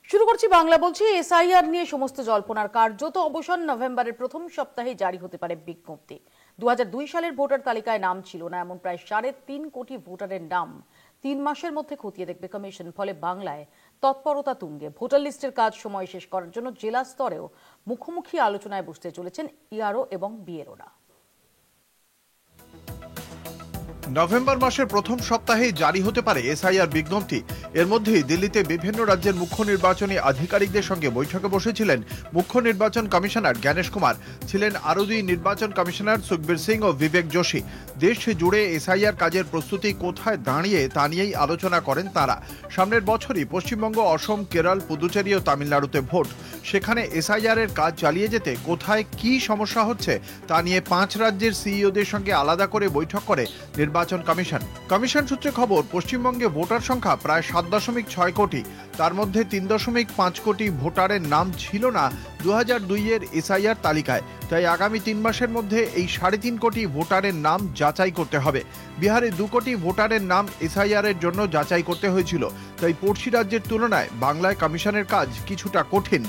শুরু করছি বাংলা বলছি। এসআইআর নিয়ে সমস্ত জল্পনার কার্যত অবসান। নভেম্বরের প্রথম সপ্তাহে জারি হতে পারে বিজ্ঞপ্তি। 2002 সালের ভোটার তালিকায় নাম ছিল না এমন প্রায় 3.5 কোটি ভোটারের নাম 3 মাসের মধ্যে খতিয়ে দেখবে কমিশন। ফলে বাংলায় তৎপরতা তুঙ্গে। ভোটার লিস্টের কাজ সময় শেষ করার জন্য জেলা স্তরেও মুখোমুখি আলোচনায় বসতে চলেছেন ইআরও এবং বিএলওরা। নভেম্বর মাসের প্রথম সপ্তাহেই জারি হতে পারে এসআইআর বিজ্ঞপ্তি। এর মধ্যেই দিল্লিতে বিভিন্ন রাজ্যের মুখ্য নির্বাচনী আধিকারিকদের সঙ্গে বৈঠকে বসেছিলেন মুখ্য নির্বাচন কমিশনার জ্ঞানেশ কুমার। ছিলেন আরও দুই নির্বাচন কমিশনার সুখবীর সিং ও বিবেক যোশী। দেশ জুড়ে এসআইআর কাজের প্রস্তুতি কোথায় দাঁড়িয়ে তা নিয়েই আলোচনা করেন তারা। সামনের বছরই পশ্চিমবঙ্গ, অসম, কেরল, পুদুচেরি ও তামিলনাড়ুতে ভোট। সেখানে এসআইআর এর কাজ চালিয়ে যেতে কোথায় কি সমস্যা হচ্ছে তা নিয়ে 5 রাজ্যের সিইওদের সঙ্গে আলাদা করে বৈঠক করে নির্বাচন কমিশন সূত্রে খবর, পশ্চিমবঙ্গে ভোটার সংখ্যা প্রায় 7.6 কোটি। তার মধ্যে 3.5 কোটি ভোটারের নাম ছিল না 2002 এর এসআইআর তালিকায়। তাই আগামী 3 মাসের মধ্যে এই 3.5 কোটি ভোটারের নাম যাচাই করতে হবে। বিহারে 2 কোটি ভোটারের নাম এসআইআর এর জন্য যাচাই করতে হয়েছিল। তাই পড়শি রাজ্যের তুলনায় বাংলায় কমিশনের কাজ কিছুটা কঠিন।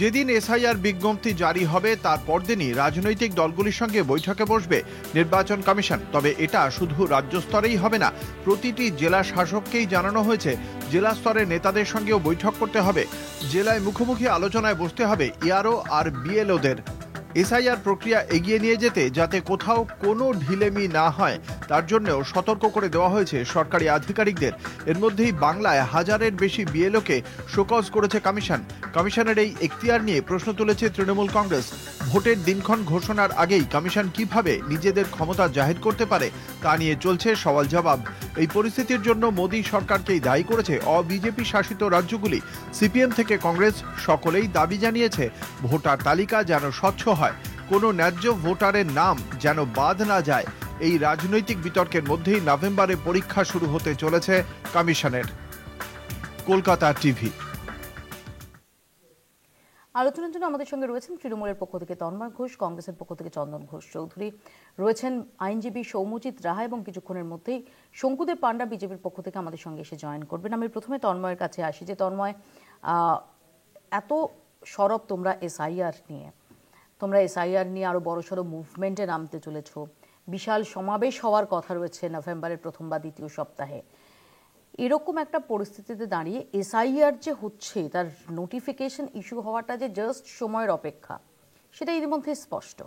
যেদিন এসআইআর বিজ্ঞপ্তি জারি হবে তার পরদিনই রাজনৈতিক দলগুলির সঙ্গে বৈঠকে বসবে নির্বাচন কমিশন। তবে এটা শুধু রাজ্য স্তরেই হবে না, প্রতিটি জেলা শাসককেই জানানো হয়েছে জেলা স্তরের নেতাদের সঙ্গেও বৈঠক করতে হবে। জেলায় মুখোমুখি আলোচনায় বসতে হবে ইআরও আর বিএলওদের। এসআইআর প্রক্রিয়া এগিয়ে নিয়ে যেতে যাতে কোথাও কোনো ঢিলেমি না হয় তার জন্যও সতর্ক করে দেওয়া হয়েছে সরকারি আধিকারিকদের। এর মধ্যেই বাংলায় 1000-এর বেশি বিএলওকে শোকজ করেছে কমিশনের এই এখতিয়ার নিয়ে প্রশ্ন তুলেছে তৃণমূল কংগ্রেস। ভোটের দিনক্ষণ ঘোষণার আগেই কমিশন কিভাবে নিজেদের ক্ষমতা জাহির করতে পারে তা নিয়ে চলছে সওয়াল জবাব। এই পরিস্থিতির জন্য মোদী সরকারকেই দায়ী করেছে অবিজেপি শাসিত রাজ্যগুলি। সিপিএম থেকে কংগ্রেস সকলেই দাবি জানিয়েছে ভোটার তালিকা যেন স্বচ্ছ হয়, কোনো ন্যায্য ভোটারের নাম যেন বাদ না যায়। এই রাজনৈতিক বিতর্কের মধ্যেই নভেম্বরে পরীক্ষা শুরু হতে চলেছে কমিশনের। কলকাতা টিভি। আলোচনার জন্য আমাদের সঙ্গে রয়েছেন তৃণমূলের পক্ষ থেকে তন্ময় ঘোষ, কংগ্রেসের পক্ষ থেকে চন্দন ঘোষ চৌধুরী, রয়েছেন আইনজীবী সৌম্যজিৎ রাহা এবং কিছুক্ষণের মধ্যেই শঙ্কুদেব পান্ডা বিজেপির পক্ষ থেকে আমাদের সঙ্গে এসে জয়েন করবেন। আমি প্রথমে তন্ময়ের কাছে আসি যে তন্ময়, এত সরব তোমরা এসআইআর নিয়ে আরো বড়সড় মুভমেন্টে নামতে চলেছ। বিশাল সমাবেশ হওয়ার কথা রয়েছে নভেম্বরের প্রথম বা দ্বিতীয় সপ্তাহে। এরকম একটা পরিস্থিতিতে দাঁড়িয়ে এসআইআর যে হচ্ছে তার নোটিফিকেশন ইস্যু হওয়াটা যে জাস্ট সময়ের অপেক্ষা, সেটা ইতিমধ্যে স্পষ্ট।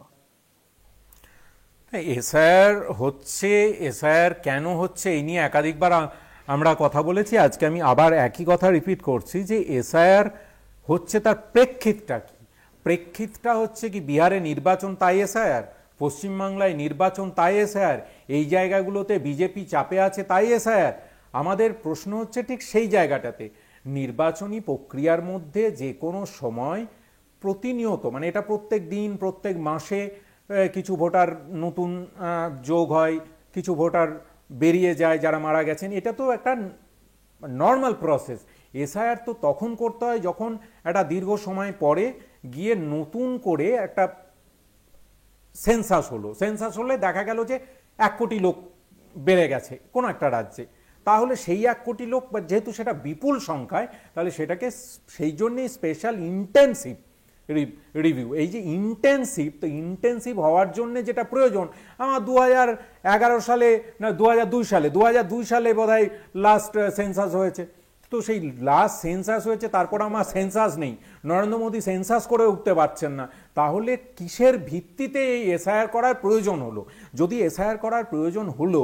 এসআইআর কেন হচ্ছে এই নিয়ে একাধিকবার আমরা কথা বলেছি। আজকে আমি আবার একই কথা রিপিট করছি যে এসআইআর হচ্ছে তার প্রেক্ষিতটা কি। প্রেক্ষিতটা হচ্ছে কি, বিহারে নির্বাচন তাই এসআইআর, পশ্চিমবাংলায় নির্বাচন তাই এসআইআর, এই জায়গাগুলোতে বিজেপি চাপে আছে তাই এসআইআর। আমাদের প্রশ্ন হচ্ছে ঠিক সেই জায়গাটাতে, নির্বাচনী প্রক্রিয়ার মধ্যে যে কোনো সময় প্রতিনিয়ত, মানে এটা প্রত্যেক দিন প্রত্যেক মাসে কিছু ভোটার নতুন যোগ হয়, কিছু ভোটার বেরিয়ে যায় যারা মারা গেছেন, এটা তো একটা নর্মাল প্রসেস। এসআইআর তো তখন করতে হয় যখন একটা দীর্ঘ সময় পরে গিয়ে নতুন করে একটা সেন্সাস হলে দেখা গেল যে 1 কোটি লোক বেড়ে গেছে কোনো একটা রাজ্যে। তাহলে সেই 1 কোটি লোক যেহেতু সেটা বিপুল সংখ্যায়, তাহলে সেটাকে সেই জন্যই স্পেশাল ইন্টেন্সিভ রিভিউ। এই যে ইন্টেন্সিভ হওয়ার জন্য যেটা প্রয়োজন, আমার 2011 সালে না 2002 সালে বোধহয় লাস্ট সেন্সাস হয়েছে। তো সেই লাস্ট সেন্সাস হয়েছে, তারপর আমার সেন্সাস নেই, নরেন্দ্র মোদী সেন্সাস করে উঠতে পারছেন না। তাহলে কিসের ভিত্তিতে এই এসআইআর করার প্রয়োজন হলো? যদি এসআইআর করার প্রয়োজন হলো,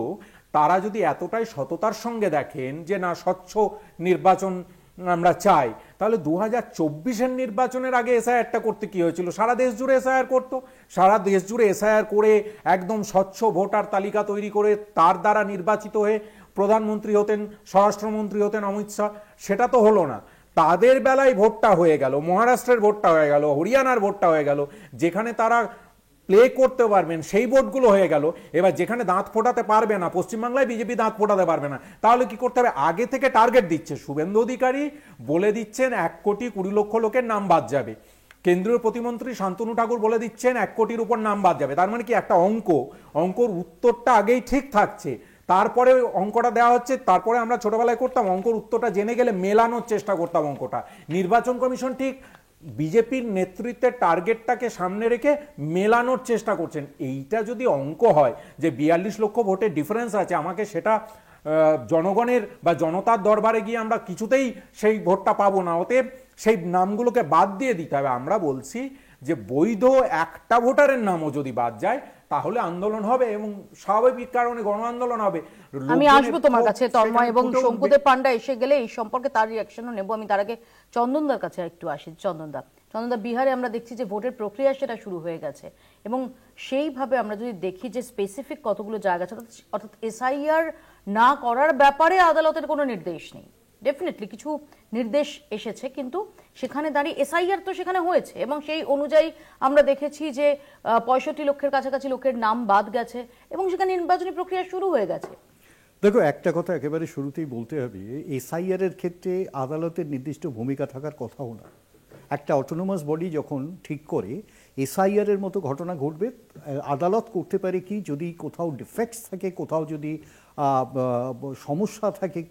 তারা যদি এতটাই সততার সঙ্গে দেখেন যে না স্বচ্ছ নির্বাচন আমরা চাই, তাহলে 2024-এর নির্বাচনের আগে এসআইআরটা করতে কি হয়েছিল? সারা দেশ জুড়ে এসআইআর করতো, সারা দেশ জুড়ে এসআইআর করে একদম স্বচ্ছ ভোটার তালিকা তৈরি করে তার দ্বারা নির্বাচিত হয়ে প্রধানমন্ত্রী হতেন, স্বরাষ্ট্রমন্ত্রী হতেন অমিত শাহ। সেটা তো হলো না। তাদের বেলায় ভোটটা হয়ে গেল, মহারাষ্ট্রের ভোটটা হয়ে গেল, হরিয়ানার ভোটটা হয়ে গেল, যেখানে তারা প্লে করতে পারবেন সেই ভোটগুলো হয়ে গেল। এবার যেখানে দাঁত ফোটাতে পারবে না, পশ্চিমবাংলায় বিজেপি দাঁত ফোটাতে পারবে না, তাহলে কি করতে হবে? আগে থেকে টার্গেট দিচ্ছে শুভেন্দু অধিকারী, বলে দিচ্ছেন 1 কোটি 20 লক্ষ লোকের নাম বাদ যাবে। কেন্দ্রীয় প্রতিমন্ত্রী শান্তনু ঠাকুর বলে দিচ্ছেন 1 কোটির উপর নাম বাদ যাবে। তার মানে কি একটা অঙ্কর উত্তরটা আগেই ঠিক থাকছে। তারপরে অঙ্কটা দেওয়া হচ্ছে, তারপরে আমরা ছোটবেলায় করতাম অঙ্কর উত্তরটা জেনে গেলে মেলানোর চেষ্টা করতাম অঙ্কটা। নির্বাচন কমিশন ঠিক বিজেপির নেতৃত্বের টার্গেটটাকে সামনে রেখে মেলানোর চেষ্টা করছেন। এইটা যদি অঙ্ক হয় যে 42 লক্ষ ভোটের ডিফারেন্স আছে, আমাকে সেটা জনগণের বা জনতার দরবারে গিয়ে আমরা কিছুতেই সেই ভোটটা পাবো না, অতএব সেই নামগুলোকে বাদ দিয়ে দিতে হবে। আমরা বলছি যে বৈধ একটা ভোটারের নামও যদি বাদ যায় তাহলে আন্দোলন হবে এবং স্বাভাবিক কারণে গণ আন্দোলন হবে। আমি আসবো তোমার কাছে তন্ময়, এবং শঙ্কুদেব পান্ডা এসে গেলে এই সম্পর্কে তার রিয়াকশনও নেবো। আমি তার আগে চন্দনদার কাছে একটু আসি। চন্দনদা, বিহারে আমরা দেখছি যে ভোটের প্রক্রিয়া সেটা শুরু হয়ে গেছে, এবং সেইভাবে আমরা যদি দেখি যে স্পেসিফিক কতগুলো জায়গা আছে, অর্থাৎ এসআইআর না করার ব্যাপারে আদালতের কোনো নির্দেশ নেই। ডেফিনেটলি কিছু নির্দেশ এসেছে, কিন্তু সেখানে দাঁড়িয়ে এসআইআর তো সেখানে হয়েছে, এবং সেই অনুযায়ী আমরা দেখেছি যে 65 লক্ষের কাছাকাছি লোকের নাম বাদ গেছে এবং সেখানে নির্বাচনী প্রক্রিয়া শুরু হয়ে গেছে। দেখো, একটা কথা একেবারে শুরুতেই বলতে হবে, এসআইআর এর ক্ষেত্রে আদালতের নির্দিষ্ট ভূমিকা থাকার কথাও না। একটা অটোনোমাস বডি যখন ঠিক করে এসআইআর এর মতো ঘটনা ঘটবে, আদালত করতে পারে কি, যদি কোথাও ডিফেক্টস থাকে, কোথাও যদি সমস্যা থাকে,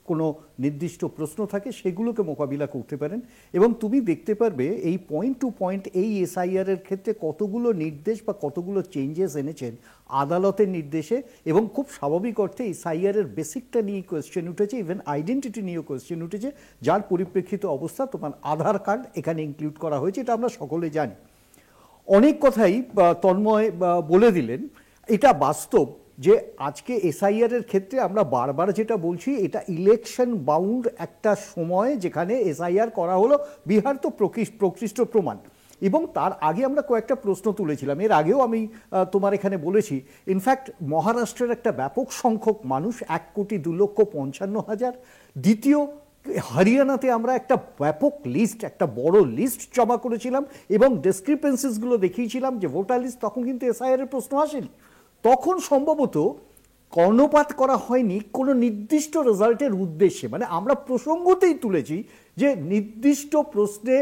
কোনো নির্দিষ্ট প্রশ্ন থাকে, সেগুলোকে মোকাবিলা করতে পারেন। এবং তুমি দেখতে পারবে এই পয়েন্ট টু পয়েন্ট এই এসআইআর এর ক্ষেত্রে কতগুলো নির্দেশ বা কতগুলো চেঞ্জেস এনেছেন আদালতের নির্দেশে, এবং খুব স্বাভাবিক অর্থে এসআইআর এর বেসিকটা নিয়ে কোয়েশ্চেন উঠেছে, ইভেন আইডেন্টিটি নিয়েও কোয়েশ্চেন উঠেছে, যার পরিপ্রেক্ষিত অবস্থা তোমার আধার কার্ড এখানে ইনক্লুড করা হয়েছে, এটা আমরা সকলে জানি। অনেক কথাই তন্ময় বলে দিলেন। এটা বাস্তব যে আজকে এসআইআর এর ক্ষেত্রে আমরা বারবার যেটা বলছি, এটা ইলেকশন বাউন্ড একটা সময় যেখানে এসআইআর করা হলো। বিহার তো প্রকৃষ্ট প্রমাণ। এবং তার আগে আমরা কয়েকটা প্রশ্ন তুলেছিলাম, এর আগেও আমি তোমার এখানে বলেছি। ইনফ্যাক্ট মহারাষ্ট্রের একটা ব্যাপক সংখ্যক মানুষ, 1,02,55,000। দ্বিতীয়, হরিয়ানাতে আমরা একটা ব্যাপক লিস্ট, একটা বড় লিস্ট জমা করেছিলাম এবং ডেসক্রিপেন্সিসগুলো দেখিয়েছিলাম যে ভোটার লিস্ট, তখন কিন্তু এসআইআর এর প্রশ্ন আসেনি। তখন সম্ভবত কর্ণপাত করা হয়নি কোনো নির্দিষ্ট রেজাল্টের উদ্দেশ্যে, মানে আমরা প্রসঙ্গতেই তুলেছি যে নির্দিষ্ট প্রশ্নে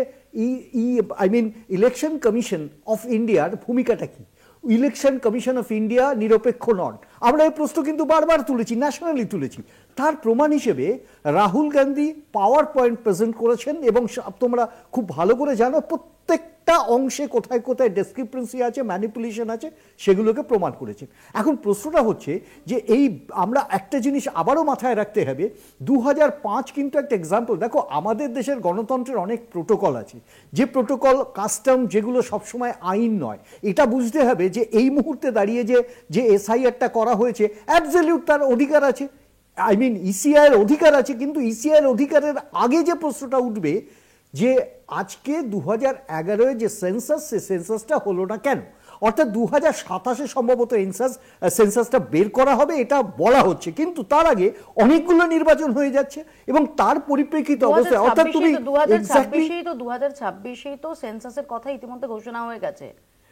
ইলেকশন কমিশন অফ ইন্ডিয়ার ভূমিকাটা কি, ইলেকশন কমিশন অফ ইন্ডিয়া নিরপেক্ষ নন, আমরা এই প্রশ্ন কিন্তু বারবার তুলেছি, ন্যাশনালি তুলেছি। তার প্রমাণ হিসেবে Rahul Gandhi power point present করেছেন, এবং তোমরা খুব ভালো করে জানো প্রত্যেকটা অংশে কোথায় কোথায় ডেসক্রিপেন্সি আছে, ম্যানিপুলেশন আছে, সেগুলোকে প্রমাণ করেছেন। এখন প্রশ্নটা হচ্ছে যে এই আমরা একটা জিনিস আবারও মাথায় রাখতে হবে, 2005 কিন্তু একটা এক্সাম্পল। দেখো, আমাদের দেশের গণতন্ত্রের অনেক প্রোটোকল আছে, যে প্রোটোকল কাস্টম যেগুলো সবসময় আইন নয়। এটা বুঝতে হবে যে এই মুহূর্তে দাঁড়িয়ে যে এসআইআরটা করা হয়েছে, অ্যাবসলিউট তার অধিকার আছে, ইসিআই এর অধিকার আছে, কিন্তু ইসিআই এর অধিকারের আগে যে প্রশ্নটা উঠবে যে আজকে 2011 যে সেন্সাস, সে সেন্সাসটা হলো না কেন? অর্থাৎ 2027 সম্ভবত সেন্সাসটা বের করা হবে, এটা বলা হচ্ছে, কিন্তু তার আগে অনেকগুলো নির্বাচন হয়ে যাচ্ছে এবং তার পরিপ্রেক্ষিতে অবস্থায়, অর্থাৎ তুমি 2026 তো সেন্সাসের কথা ইতিমধ্যে ঘোষণা হয়ে গেছে।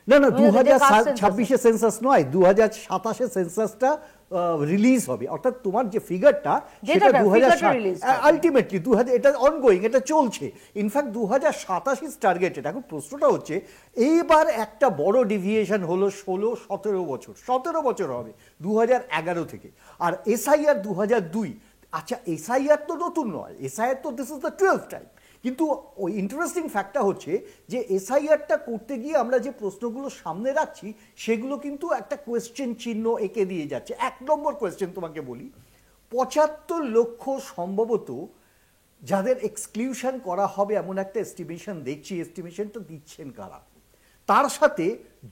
না 2026 সেন্সাস নয়, 2027 সেন্সাসটা রিলিজ হবে। অর্থাৎ তোমার যে ফিগারটা সেটা 2000 আলটিমেটলি 2000, এটা অনগোয়িং, এটা চলছে। In fact 2027 targeted. এখন প্রশ্নটা হচ্ছে, এইবার একটা বড় ডিভিয়েশন হলো 16-17 বছর, 17 বছর হবে 2011 থেকে, আর এসআইআর 2002। আচ্ছা, এসআইআর তো নতুন নয়, এসআইআর তো this is the 12th time. কিন্তু ওই ইন্টারেস্টিং ফ্যাক্টটা হচ্ছে যে এসআইআরটা করতে গিয়ে আমরা যে প্রশ্নগুলো সামনে রাখছি, সেগুলো কিন্তু একটা কোয়েশ্চেন চিহ্ন এঁকে দিয়ে যাচ্ছে। 1 নম্বর কোয়েশ্চেন তোমাকে বলি, 75 লক্ষ সম্ভবত যাদের এক্সক্লুশন করা হবে এমন একটা এস্টিমেশন দেখছি। এস্টিমেশনটা দিচ্ছেন কারা? তার সাথে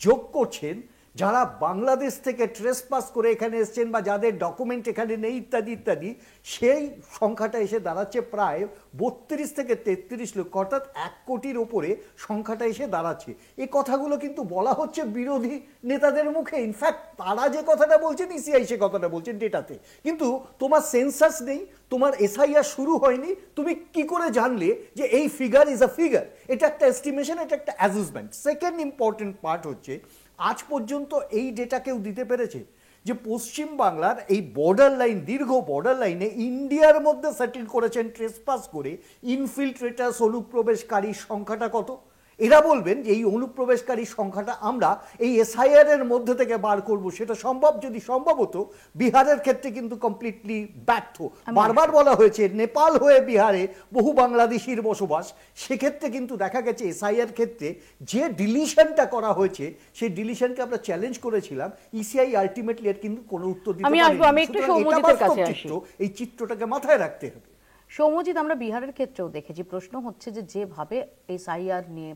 যোগ করছেন যারা বাংলাদেশ থেকে ট্রেসপাস করে এখানে এসছেন বা যাদের ডকুমেন্ট এখানে নেই, ইত্যাদি ইত্যাদি। সেই সংখ্যাটা এসে দাঁড়াচ্ছে প্রায় 32 থেকে 33 লক্ষ, অর্থাৎ 1 কোটির ওপরে সংখ্যাটা এসে দাঁড়াচ্ছে। এই কথাগুলো কিন্তু বলা হচ্ছে বিরোধী নেতাদের মুখে। ইনফ্যাক্ট তারা যে কথাটা বলছেন, ইসিআই সে কথাটা বলছেন ডেটাতে, কিন্তু তোমার সেন্সাস নেই, তোমার এসআইআর শুরু হয়নি, তুমি কি করে জানলে যে এই ফিগার ইজ আ ফিগার? এটা একটা এস্টিমেশন, এটা একটা অ্যাসেসমেন্ট। সেকেন্ড ইম্পর্টেন্ট পার্ট হচ্ছে, আজ পর্যন্ত এই ডেটা কেউ দিতে পেরেছে যে পশ্চিম বাংলার এই বর্ডার লাইন, দীর্ঘ বর্ডার লাইনে ইন্ডিয়ার মধ্যে সেটেল করেছেন ট্রেসপাস করে ইনফিল্ট্রেটার্স, অনুপ্রবেশকারীর সংখ্যাটা কত? এরা বলবেন যে এই অনুপ্রবেশকারী সংখ্যাটা আমরা এই এসআইআর এর মধ্যে থেকে বার করব, সেটা সম্ভব যদি সম্ভব হতো। বিহারের ক্ষেত্রে কিন্তু কমপ্লিটলি ব্যর্থ। বারবার বলা হয়েছে নেপাল হয়ে বিহারে বহু বাংলাদেশির বসবাস, সেক্ষেত্রে কিন্তু দেখা গেছে এসআইআর ক্ষেত্রে যে ডিলিশনটা করা হয়েছে সেই ডিলিশনকে আমরা চ্যালেঞ্জ করেছিলাম, ইসিআই আলটিমেটলি এর কিন্তু কোনো উত্তর দিতে পারেনি। আমি একটু সৌম্যজিতের কাছে আসি। এই চিত্রটাকে মাথায় রাখতে হবে। সৌম্যজিৎ, আমরা বিহারের ক্ষেত্রেও দেখেছি, প্রশ্ন হচ্ছে যে যেভাবে এসআইআর নিয়ে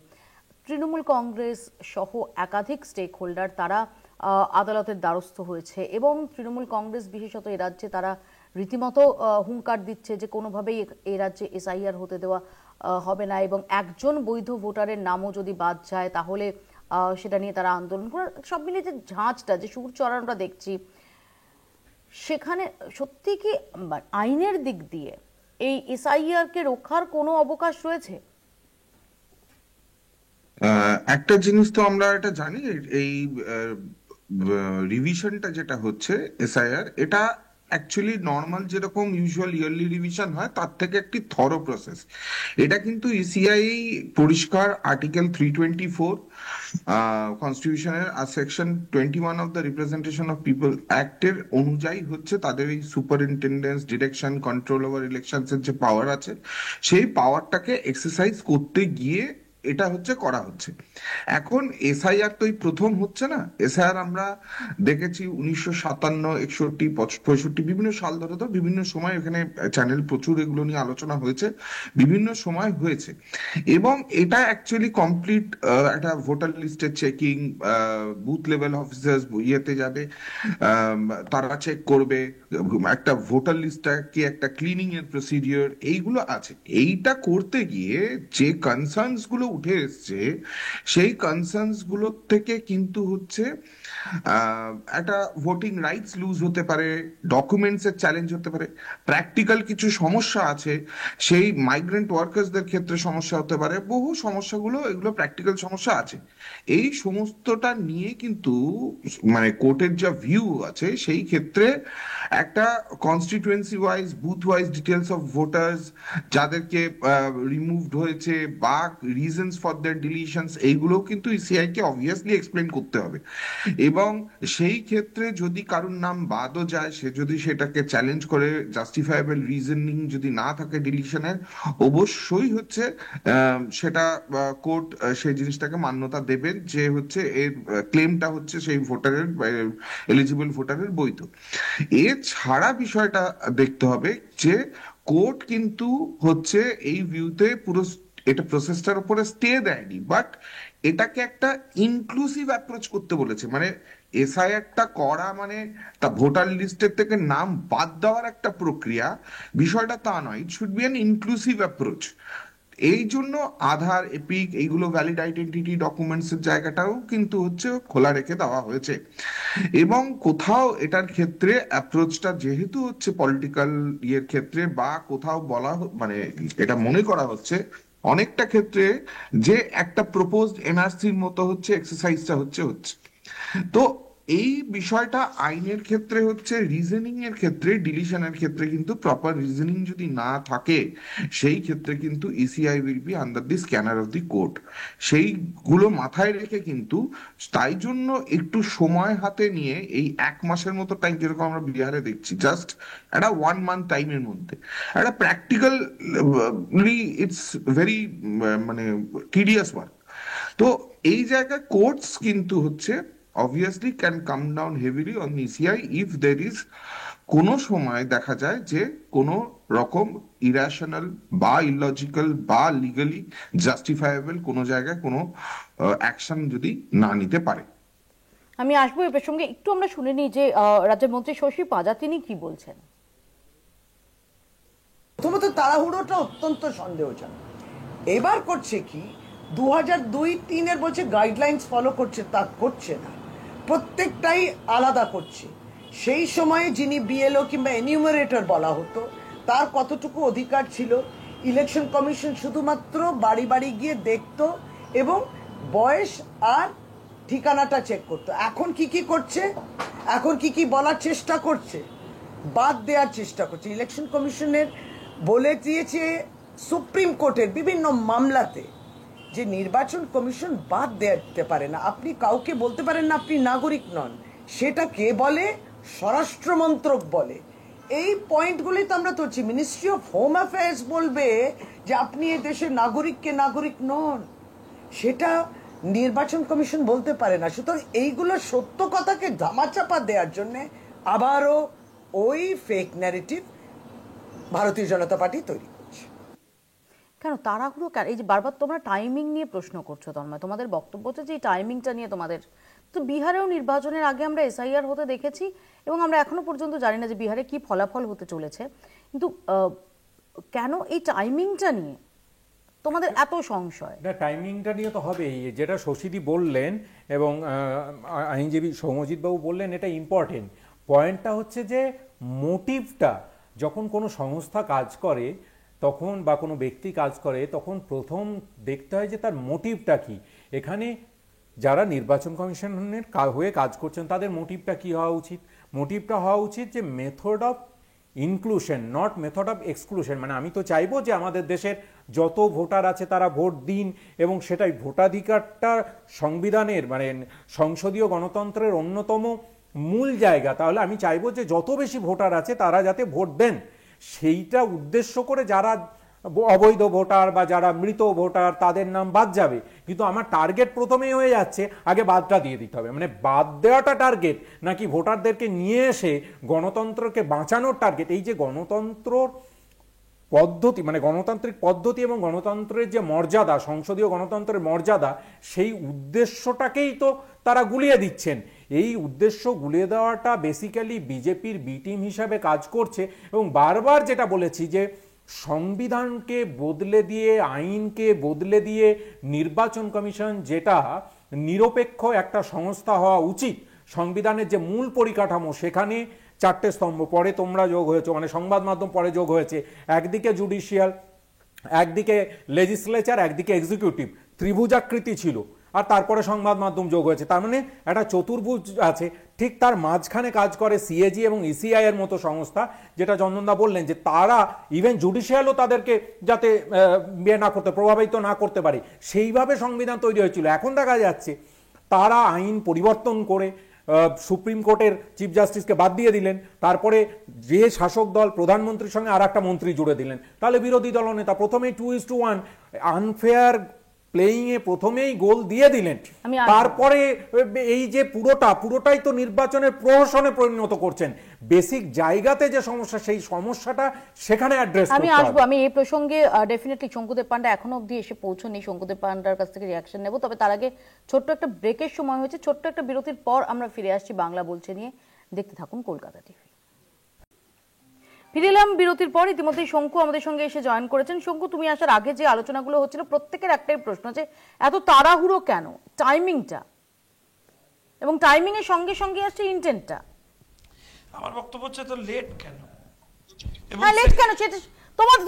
তৃণমূল কংগ্রেস সহ একাধিক স্টেক হোল্ডার তারা আদালতের দ্বারস্থ হয়েছে এবং তৃণমূল কংগ্রেস বিশেষত এ রাজ্যে তারা রীতিমতো হুঙ্কার দিচ্ছে যে কোনোভাবেই এই রাজ্যে এসআইআর হতে দেওয়া হবে না এবং একজন বৈধ ভোটারের নামও যদি বাদ যায় তাহলে সেটা নিয়ে তারা আন্দোলন করে। সব মিলিয়ে যে ঝাঁঝটা, যে সুর চড়ানোটা দেখছি, সেখানে সত্যি কি আইনের দিক দিয়ে এই এসআইআর কে রক্ষার কোনো অবকাশ রয়েছে? একটা জিনিস তো আমরা এটা জানি, এই রিভিশনটা যেটা হচ্ছে এসআইআর, এটা অ্যাকচুয়ালি নর্মাল যেরকম ইউজুয়াল ইয়ারলি রিভিশন হয় তার থেকে একটি থরো প্রসেস। এটা কিন্তু ইসিআই পরিষ্কার আর্টিকেল 324 কনস্টিটিউশনের আর section 21 of the representation of people অ্যাক্টের অনুযায়ী হচ্ছে তাদের এই superintendence, direction, control over elections এর যে পাওয়ার আছে সেই পাওয়ারটাকে এক্সারসাইজ করতে গিয়ে এটা হচ্ছে করা হচ্ছে। এখন এসআইআর তো এই প্রথম হচ্ছে না। এসআইআর আমরা দেখেছি 1957, 61, 65 বিভিন্ন সাল ধরে তো বিভিন্ন সময় এখানে চ্যানেল প্রচুর এগুলো নিয়ে আলোচনা হয়েছে, বিভিন্ন সময় হয়েছে। এবং এটা অ্যাকচুয়ালি কমপ্লিট একটা ভোটার লিস্টের চেকিং, বুথ লেভেল অফিসার্স ইয়েতে যাবে, তারা চেক করবে একটা ভোটার লিস্টটাকে, একটা ক্লিনিং এর প্রসিডিওর, এইগুলো আছে। এইটা করতে গিয়ে যে কনসার্নস গুলো উঠে এসছে সেই কনসার্নস গুলো থেকে কিন্তু হচ্ছে একটা ভোটিং রাইটস লুজ হতে পারে, ডকুমেন্টস এর চ্যালেঞ্জ হতে পারে, প্র্যাকটিক্যাল কিছু সমস্যা আছে, সেই মাইগ্রেন্ট ওয়ার্কার্সদের ক্ষেত্রে সমস্যা হতে পারে, বহু সমস্যাগুলো, এগুলো প্র্যাকটিক্যাল সমস্যা আছে। এই সমস্তটা নিয়ে কিন্তু মানে কোর্টের যা ভিউ আছে সেই ক্ষেত্রে একটা constituency wise, booth wise details of voters যাদেরকে রিমুভড হয়েছে বা রিজনস ফর দেয়ার ডিলিশনস, এইগুলো কিন্তু ইসিআই কে অবভিয়াসলি এক্সপ্লেন করতে হবে। এবং সেই ক্ষেত্রে যদি কারোর নাম বাদও যায়, সে যদি সেটাকে চ্যালেঞ্জ করে, জাস্টিফায়েবল রিজনিং যদি না থাকে ডিলিশনের, অবশ্যই হচ্ছে সেটা কোর্ট সেই জিনিসটাকে মান্যতা দেবেন যে হচ্ছে এর ক্লেমটা হচ্ছে সেই ভোটারের, এলিজিবল ভোটারের বৈধ। এছাড়া বিষয়টা দেখতে হবে যে কোর্ট কিন্তু হচ্ছে এই ভিউতে পুরো এটা প্রসেসটার উপরে স্টে দেয়নি, বাট এটাকে একটা ইনক্লুসিভ অ্যাপ্রোচ করতে বলেছে। মানে এসআইআরটা করা মানে তা ভোটার লিস্টের থেকে নাম বাদ দেওয়ার একটা প্রক্রিয়া, বিষয়টা তা নয়। It should be an inclusive approach. এই জন্য আধার, এপিক, এইগুলো ভ্যালিড আইডেন্টিটি ডকুমেন্টস এর জায়গাটাও কিন্তু হচ্ছে খোলা রেখে দেওয়া হয়েছে। এবং কোথাও এটার ক্ষেত্রে অ্যাপ্রোচটা যেহেতু হচ্ছে পলিটিক্যাল ইয়ের ক্ষেত্রে, বা কোথাও বলা মানে এটা মনে করা হচ্ছে অনেকটা ক্ষেত্রে যে একটা প্রপোজড এনআরসির মতো হচ্ছে এক্সারসাইজটা হচ্ছে। তো এই বিষয়টা আইনের ক্ষেত্রে হচ্ছে, রিজনিং এর ক্ষেত্রে, ডিলিশনের ক্ষেত্রে কিন্তু প্রপার রিজনিং যদি না থাকে সেই ক্ষেত্রে কিন্তু ECI will be under the scanner of the court. সেইগুলো মাথায় রেখে কিন্তু তাই জন্য একটু সময় হাতে নিয়ে এই 1 মাসের মতো টাইম, যেরকম আমরা বিহারে দেখছি, জাস্ট একটা 1 মান্থ টাইমের মধ্যে একটা প্র্যাকটিক্যালি ইটস ভেরি মানে টিডিয়াস ওয়ার্ক। তো এই জায়গায় কোর্টস কিন্তু হচ্ছে obviously can come down heavily on ECI if there is কোনো সময় দেখা যায় যে কোনো রকম ইরাশনাল বা ইলজিক্যাল বা লিগালি জাস্টিফায়েবল কোনো জায়গায় কোনো অ্যাকশন যদি না নিতে পারে। আমি আসবো এই প্রসঙ্গে, একটু আমরা শুনে নিই যে রাজ্যের মন্ত্রী শশী পাজা তিনি কি বলছেন। প্রথমত তাড়াহুড়োটা অত্যন্ত সন্দেহজনক। এবার করছে কি 2002-03 বলছে গাইডলাইন্স ফলো করছে, তা করছে না, প্রত্যেকটাই আলাদা করছে। সেই সময়ে যিনি বিএলও কিংবা এনিউমারেটর বলা হতো তার কতটুকু অধিকার ছিল, ইলেকশন কমিশন শুধুমাত্র বাড়ি বাড়ি গিয়ে দেখতো এবং বয়স আর ঠিকানাটা চেক করতো। এখন কি কি করছে, এখন কি কি বলার চেষ্টা করছে, বাদ দেওয়ার চেষ্টা করছে। ইলেকশন কমিশনের বলে দিয়েছে সুপ্রিম কোর্টের বিভিন্ন মামলাতে যে নির্বাচন কমিশন বাদ দিতে পারে না, আপনি কাউকে বলতে পারেন না আপনি নাগরিক নন, সেটা কে বলে? স্বরাষ্ট্র মন্ত্রক বলে। এই পয়েন্টগুলি তো আমরা তুলছি। মিনিস্ট্রি অফ হোম অ্যাফেয়ার্স বলবে যে আপনি এই দেশের নাগরিককে নাগরিক নন, সেটা নির্বাচন কমিশন বলতে পারে না। সুতরাং এইগুলো সত্য কথাকে ধামাচাপা দেওয়ার জন্য আবারও ওই ফেক ন্যারেটিভ ভারতীয় জনতা পার্টি তৈরি করছে। কেন তাড়াহুড়ো কেন? এই যে বারবার তোমরা টাইমিং নিয়ে প্রশ্ন করছো তন্ময়, তোমাদের বক্তব্য হচ্ছে যে এই টাইমিংটা নিয়ে তোমাদের, তো বিহারেও নির্বাচনের আগে আমরা এসআইআর হতে দেখেছি এবং আমরা এখনো পর্যন্ত জানি না যে বিহারে কি ফলাফল হতে চলেছে, কিন্তু কেন এই টাইমিংটা নিয়ে তোমাদের এত সংশয়? না, টাইমিংটা নিয়ে তো হবেই, যেটা শশীদি বললেন এবং আইনজীবী সৌম্যজিৎ বাবু বললেন, এটা ইম্পর্টেন্ট পয়েন্টটা হচ্ছে যে মোটিভটা, যখন কোনো সংস্থা কাজ করে তখন বা কোনো ব্যক্তি কাজ করে তখন প্রথম দেখতে হয় যে তার মোটিভটা কি। এখানে যারা নির্বাচন কমিশনের হয়ে কাজ করছেন তাদের মোটিভটা কি হওয়া উচিত? মোটিভটা হওয়া উচিত যে method of inclusion, not method of exclusion. মানে আমি তো চাইবো যে আমাদের দেশের যত ভোটার আছে তারা ভোট দিন, এবং সেটাই ভোটাধিকারটা সংবিধানের মানে সংসদীয় গণতন্ত্রের অন্যতম মূল জায়গা। তাহলে আমি চাইবো যে যত বেশি ভোটার আছে তারা যাতে ভোট দেন, সেইটা উদ্দেশ্য করে যারা অবৈধ ভোটার বা যারা মৃত ভোটার তাদের নাম বাদ যাবে, কিন্তু আমার টার্গেট প্রথমেই হয়ে যাচ্ছে আগে বাদটা দিয়ে দিতে হবে। মানে বাদ দেওয়াটা টার্গেট নাকি ভোটারদেরকে নিয়ে এসে গণতন্ত্রকে বাঁচানোর টার্গেট? এই যে গণতন্ত্র পদ্ধতি মানে গণতান্ত্রিক পদ্ধতি এবং গণতন্ত্রের যে মর্যাদা, সংসদীয় গণতন্ত্রের মর্যাদা, সেই উদ্দেশ্যটাকেই তো তারা গুলিয়ে দিচ্ছেন। এই উদ্দেশ্য গুলিয়ে দেওয়াটা বেসিক্যালি বিজেপির বি টিম হিসাবে কাজ করছে। এবং বারবার যেটা বলেছি যে সংবিধানকে বদলে দিয়ে, আইনকে বদলে দিয়ে নির্বাচন কমিশন যেটা নিরপেক্ষ একটা সংস্থা হওয়া উচিত, সংবিধানের যে মূল পরিকাঠামো সেখানে চারটে স্তম্ভ, পরে তোমরা যোগ হয়েছে, মানে সংবাদ মাধ্যম পরে যোগ হয়েছে, একদিকে জুডিশিয়াল, একদিকে লেজিসলেচার, একদিকে এক্সিকিউটিভ, ত্রিভুজাকৃতি ছিল, আর তারপরে সংবাদ মাধ্যম যোগ হয়েছে। তার মানে একটা চতুর্ভুজ আছে। ঠিক তার মাঝখানে কাজ করে সিএজি এবং ইসিআই এর মতো সংস্থা, যেটা চন্দনদা বললেন যে তারা ইভেন জুডিশিয়ালও তাদেরকে যাতে না করতে, প্রভাবিত না করতে পারে, সেইভাবে সংবিধান তৈরি হয়েছিল। এখন দেখা যাচ্ছে তারা আইন পরিবর্তন করে সুপ্রিম কোর্টের চিফ জাস্টিসকে বাদ দিয়ে দিলেন, তারপরে যে শাসক দল প্রধানমন্ত্রীর সঙ্গে আর একটা মন্ত্রী জুড়ে দিলেন, তাহলে বিরোধী দলনেতা প্রথমেই 2:1 আনফেয়ার প্লেইং এ প্রথমেই গোল দিয়ে দিলেন। তারপরে এই যে পুরোটাই তো নির্বাচনের প্রহসনে পরিণত করছেন। বেসিক জায়গাতে যে সমস্যা, সেই সমস্যাটা সেখানে অ্যাড্রেস করতে হবে। আমি আসবো, আমি এই প্রসঙ্গে ডেফিনেটলি শঙ্কুদেব পান্ডা এখনো অবধি এসে পৌঁছনি, শঙ্কুদেব পান্ডার কাছ থেকে রিয়াকশন নেব। তবে তার আগে ছোট্ট একটা ব্রেকের সময় হয়েছে, ছোট্ট একটা বিরতির পর আমরা ফিরে আসছি বাংলা বলছে নিয়ে। দেখতে থাকুন কলকাতা টিভি। ফিরে এলাম বিরতির পর। ইতিমধ্যেই শঙ্কু আমাদের সঙ্গে এসে জয়েন করেছেন। শঙ্কু, তুমি আসার আগে যে আলোচনাগুলো হচ্ছিল প্রত্যেকের একটাই প্রশ্ন, যে এত তাড়াহুড়ো কেন, টাইমিংটা, এবং টাইমিং এর সঙ্গে সঙ্গে আসছে ইন্টেন্টটা। আমার বক্তব্য হচ্ছে তো লেট কেন? হ্যাঁ, লেট কেন সেটা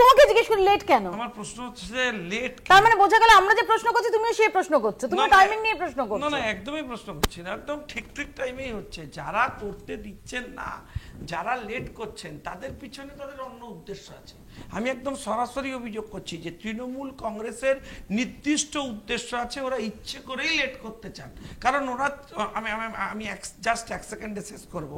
তোমাকে জিজ্ঞেস করি, লেট কেন? আমার প্রশ্ন হচ্ছে যে লেট, তার মানে বোঝা গেল আমরা যে প্রশ্ন করছি তুমিও সেই প্রশ্ন করছো, তুমি টাইমিং নিয়ে প্রশ্ন করছো। না, একদমই প্রশ্ন করছি না, একদম ঠিক টাইমেই হচ্ছে। যারা করতে দিচ্ছেন না, যারা লেট করছেন, তাদের পিছনে তাদের অন্য উদ্দেশ্য আছে। আমি একদম সরাসরি অভিযোগ করছি যে তৃণমূল কংগ্রেসের নির্দিষ্ট উদ্দেশ্য আছে, ওরা ইচ্ছে করেই লেট করতে চান। কারণ ওরা, আমি জাস্ট এক সেকেন্ডে শেষ করব,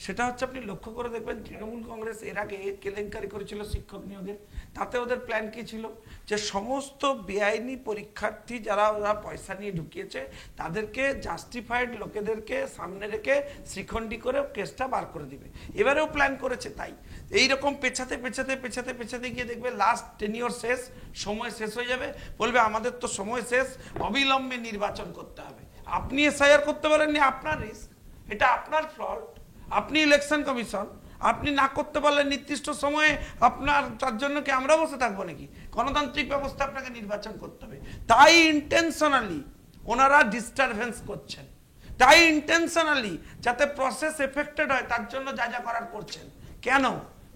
সেটা হচ্ছে আপনি লক্ষ্য করে দেখবেন তৃণমূল কংগ্রেস এর আগে কেলেঙ্কারি করেছিল শিক্ষক নিয়োগের। তাতে ওদের প্ল্যান কি ছিল? যে সমস্ত বেআইনি পরীক্ষার্থী যারা ওরা পয়সা নিয়ে ঢুকিয়েছে তাদেরকে জাস্টিফাইড লোকেদেরকে সামনে রেখে শ্রীখণ্ডী করে কেসটা বার করে দিবে। এবারেও প্ল্যান করেছে তাই। এইরকম পেছাতে গিয়ে দেখবে লাস্ট টেনিওর শেষ, সময় শেষ হয়ে যাবে, বলবে আমাদের তো সময় শেষ, অবিলম্বে নির্বাচন করতে হবে। আপনি এসআইআর করতে পারেননি, আপনার রিস্ক, এটা আপনার ফল্ট। আপনি ইলেকশন কমিশন, আপনি না করতে পারলে নির্দিষ্ট সময়ে আপনার, তার জন্য কি আমরা বসে থাকবো নাকি? গণতান্ত্রিক ব্যবস্থা আপনাকে নির্বাচন করতে হবে। তাই ইন্টেনশনালি ওনারা ডিস্টারবেন্স করছেন, তাই ইন্টেনশনালি যাতে প্রসেস এফেক্টেড হয় তার জন্য যা যা করার করছেন। কেন?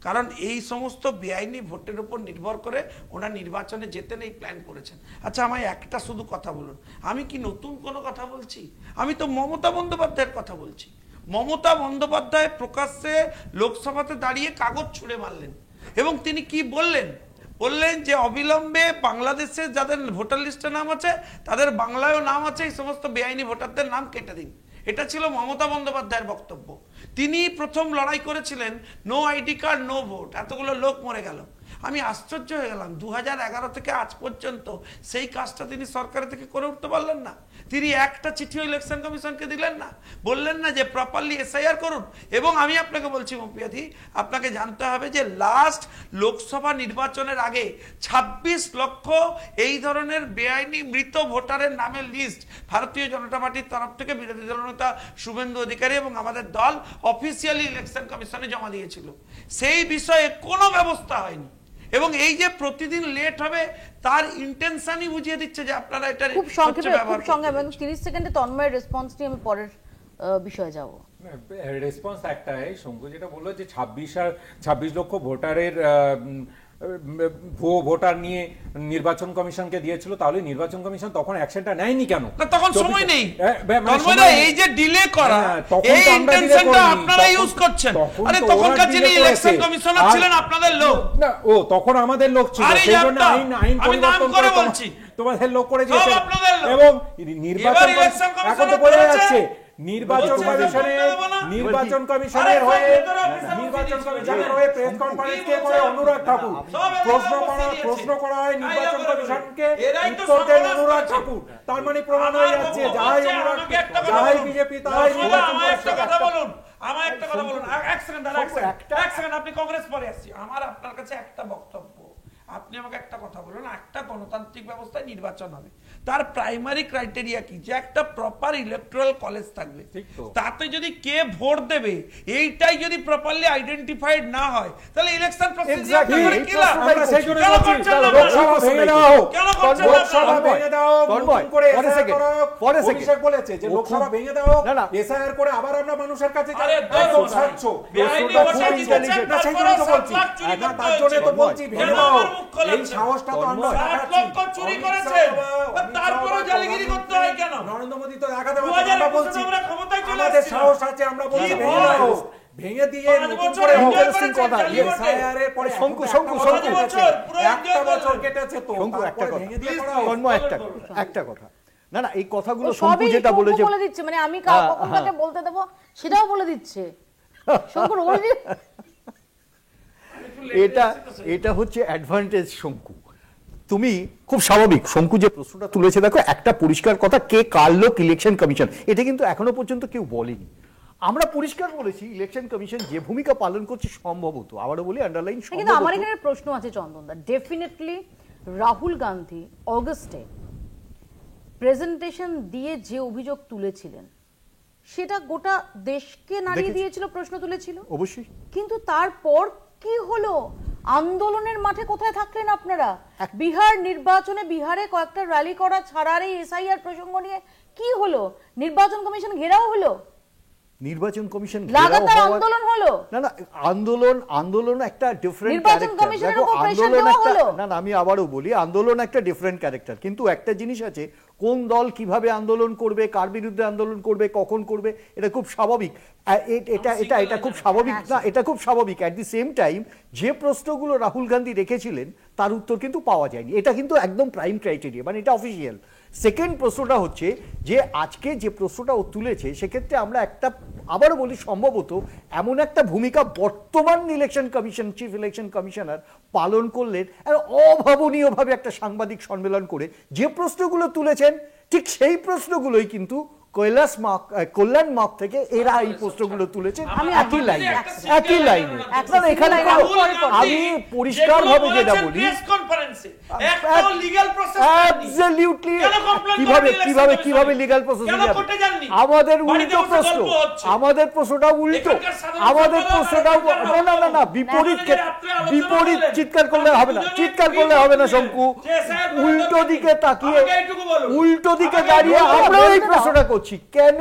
কারণ এই সমস্ত বেআইনি ভোটের উপর নির্ভর করে ওরা নির্বাচনে যেতেন, এই প্ল্যান করেছেন। আচ্ছা, আমায় একটা শুধু কথা বলুন, আমি কি নতুন কোনো কথা বলছি? আমি তো মমতা বন্দ্যোপাধ্যায়ের কথা বলছি। মমতা বন্দ্যোপাধ্যায় প্রকাশ্যে লোকসভাতে দাঁড়িয়ে কাগজ ছুঁড়ে মারলেন এবং তিনি কি বললেন? বললেন যে অবিলম্বে বাংলাদেশে যাদের ভোটার লিস্টে নাম আছে তাদের বাংলায়ও নাম আছে, এই সমস্ত বেআইনি ভোটারদের নাম কেটে দিন। এটা ছিল মমতা বন্দ্যোপাধ্যায়ের বক্তব্য। তিনি প্রথম লড়াই করেছিলেন no ID card no vote, এতগুলো লোক মরে গেল। আমি আশ্চর্য হয়ে গেলাম, 2011 থেকে আজ পর্যন্ত সেই কাজটা তিনি সরকারের থেকে করে উঠতে পারলেন না। তিনি একটা চিঠিও ইলেকশন কমিশনকে দিলেন না, বললেন না যে প্রপারলি এসআইআর করুন। এবং আমি আপনাকে বলছি মপিয়াদি, আপনাকে জানতে হবে যে লাস্ট লোকসভা নির্বাচনের আগে 26 লক্ষ এই ধরনের বেআইনি মৃত ভোটারের নামের লিস্ট ভারতীয় জনতা পার্টির তরফ থেকে বিরোধী দলনেতা শুভেন্দু অধিকারী এবং আমাদের দল অফিসিয়ালি ইলেকশন কমিশনে জমা দিয়েছিল। সেই বিষয়ে কোনো ব্যবস্থা হয়নি। এবং এই যে প্রতিদিন লেট হবে তার ইন্টেনশনই বুঝিয়ে দিচ্ছে যে আপনারা এটা খুব সংক্ষেপে এবং 30 সেকেন্ডে তন্ময়ের রেসপন্স নিয়ে আমি পরের বিষয়ে যাব। রেসপন্স একটাই, শঙ্কু যেটা বললো যে 26 লক্ষ ভোটারের ভোটার নিয়ে নির্বাচন কমিশনকে দিয়েছিল, তাহলে নির্বাচন কমিশন তখন অ্যাকশনটা নেয়নি কেন? তখন সময় নেই, এই যে ডিলে করা, এই ইন্টেনশনটা আপনারা ইউজ করছেন। আরে তখনকার যিনি ইলেকশন কমিশনার ছিলেন আপনাদের লোক না, ও তখন আমাদের লোক ছিল, সেইজন্য আইন পরিবর্তন করে বলছি তোমাদের লোক করে দিয়েছে। এবং নির্বাচন এখন তো বোঝা যাচ্ছে নির্বাচন কমিশনের হয়ে প্রেস কনফারেন্স কে করে অনুরাগ ঠাকুর, প্রশ্ন করা হয় নির্বাচন কমিশনকে, উত্তর দেন অনুরাগ ঠাকুর। তার মানে প্রমাণ হয়ে যাচ্ছে যাহাই অনুরাগ, যাহাই বিজেপি, তাহাই আমার একটা কথা বলুন, এক সেকেন্ড, আপনি কংগ্রেস পরে আসছি। আমার আপনার কাছে একটা বক্তব্য, আপনি আমাকে একটা কথা বলুন, একটা গণতান্ত্রিক ব্যবস্থায় নির্বাচন হবে, তার প্রাইমারি ক্রাইটেরিয়া কি? যে একটা প্রপার ইলেকট্রাল কলেজ থাকবে, তাতে যদি কে ভোট দেবে এইটাই যদি প্রপারলি আইডেন্টিফাইড না হয় তাহলে ইলেকশন প্রসিডিউর কি লাভ? লোকসভা ভেঙে দাও, লোকসভা ভেঙে দাও, নতুন করে এসআইআর করো। অভিষেক বলেছে যে লোকসভা ভেঙে দাও, এসআইআর করে আবার আমরা মানুষের কাছে যাব, একদম স্বচ্ছ। তার জন্য তো বলছি ভেঙে দাও, এই সাহসটা তো আমরা চুরি করেছে, তারপরে জালিগিরি করতে হয় কেন? নরেন্দ্র মোদী তো দেখাতে পারছে, আমরা বলছি আমাদের সাহস আছে, আমরা বলছি ভেঙে দাও, ভেঙে দিয়ে নতুন করে ইন্টারেস্টিং কথা। এসআইআর এর পরে শঙ্কু একটা বছর কেটেছে, তো তারপরে ভেঙে দিয়ে করা একটা কথা না না, এই কথাগুলো শঙ্কু যেটা বলেছে বলে দিচ্ছে, মানে আমি কখন কাকে বলতে দেব সেটাও বলে দিচ্ছে শঙ্কু। এটা হচ্ছে অ্যাডভান্টেজ শঙ্কু। তুমি খুব স্বাভাবিক, শঙ্কু যে প্রশ্নটা তুলেছে, দেখো একটা পরিষ্কার কথা, কে কার লোক ইলেকশন কমিশন, এটা কিন্তু এখনো পর্যন্ত কেউ বলেনি। আমরা পরিষ্কার বলেছি ইলেকশন কমিশন যে ভূমিকা পালন করছে সম্ভবত, আবারও বলি আন্ডারলাইন, কিন্তু আমার এখানে প্রশ্ন আছে চন্দনদা। ডেফিনেটলি রাহুল গান্ধী অগস্টে প্রেজেন্টেশন দিয়ে যে অভিযোগ তুলেছিলেন সেটা গোটা দেশকে নাড়িয়ে দিয়েছিল, প্রশ্ন তুলেছিল অবশ্যই। কিন্তু তারপর কি হলো? আন্দোলনের মাঠে কোথায় থাকলেন আপনারা? বিহার নির্বাচনে বিহারে কয়েকটা র্যালি করা ছাড়ার এই এসআইআর প্রসঙ্গ নিয়ে কি হলো? নির্বাচন কমিশন ঘেরাও হলো, নির্বাচন কমিশন লাগাতার আন্দোলন হলো। না না, আন্দোলন একটা ডিফারেন্ট নির্বাচন কমিশনের উপর প্রেসার দেওয়া হলো। না না, আমি আবারও বলি আন্দোলন একটা ডিফারেন্ট ক্যারেক্টার, কিন্তু একটা জিনিস আছে, কোন দল কিভাবে আন্দোলন করবে, কার বিরুদ্ধে আন্দোলন করবে, কখন করবে, এটা খুব স্বাভাবিক। এটা খুব স্বাভাবিক না, এটা খুব স্বাভাবিক। অ্যাট দি সেম টাইম যে প্রশ্নগুলো রাহুল গান্ধী রেখেছিলেন তার উত্তর কিন্তু পাওয়া যায়নি, এটা কিন্তু একদম প্রাইম ক্রাইটেরিয়া, মানে এটা অফিসিয়াল। সেকেন্ড প্রশ্নটা হচ্ছে যে আজকে যে প্রশ্নটা ও তুলেছে, সেক্ষেত্রে আমরা একটা আবারও বলি সম্ভবত এমন একটা ভূমিকা বর্তমান election commission, chief election commissioner পালন করলেন অভাবনীয়ভাবে একটা সাংবাদিক সম্মেলন করে। যে প্রশ্নগুলো তুলেছেন ঠিক সেই প্রশ্নগুলোই কিন্তু কল্যাণ মার্গ থেকে এরা এই প্রশ্নগুলো তুলেছে একই লাইনে। এখানে আমি পরিষ্কার ভাবে যেটা বলি, কিভাবে লিগ্যাল প্রসেস আমাদের উল্টো প্রশ্ন, আমাদের প্রশ্নটা উল্টো, আমাদের প্রশ্নটাও না বিপরীত চিৎকার করলে হবে না, শঙ্কু। উল্টো দিকে তাকিয়ে, উল্টো দিকে দাঁড়িয়ে আমরা এই প্রশ্নটা করছি কেন?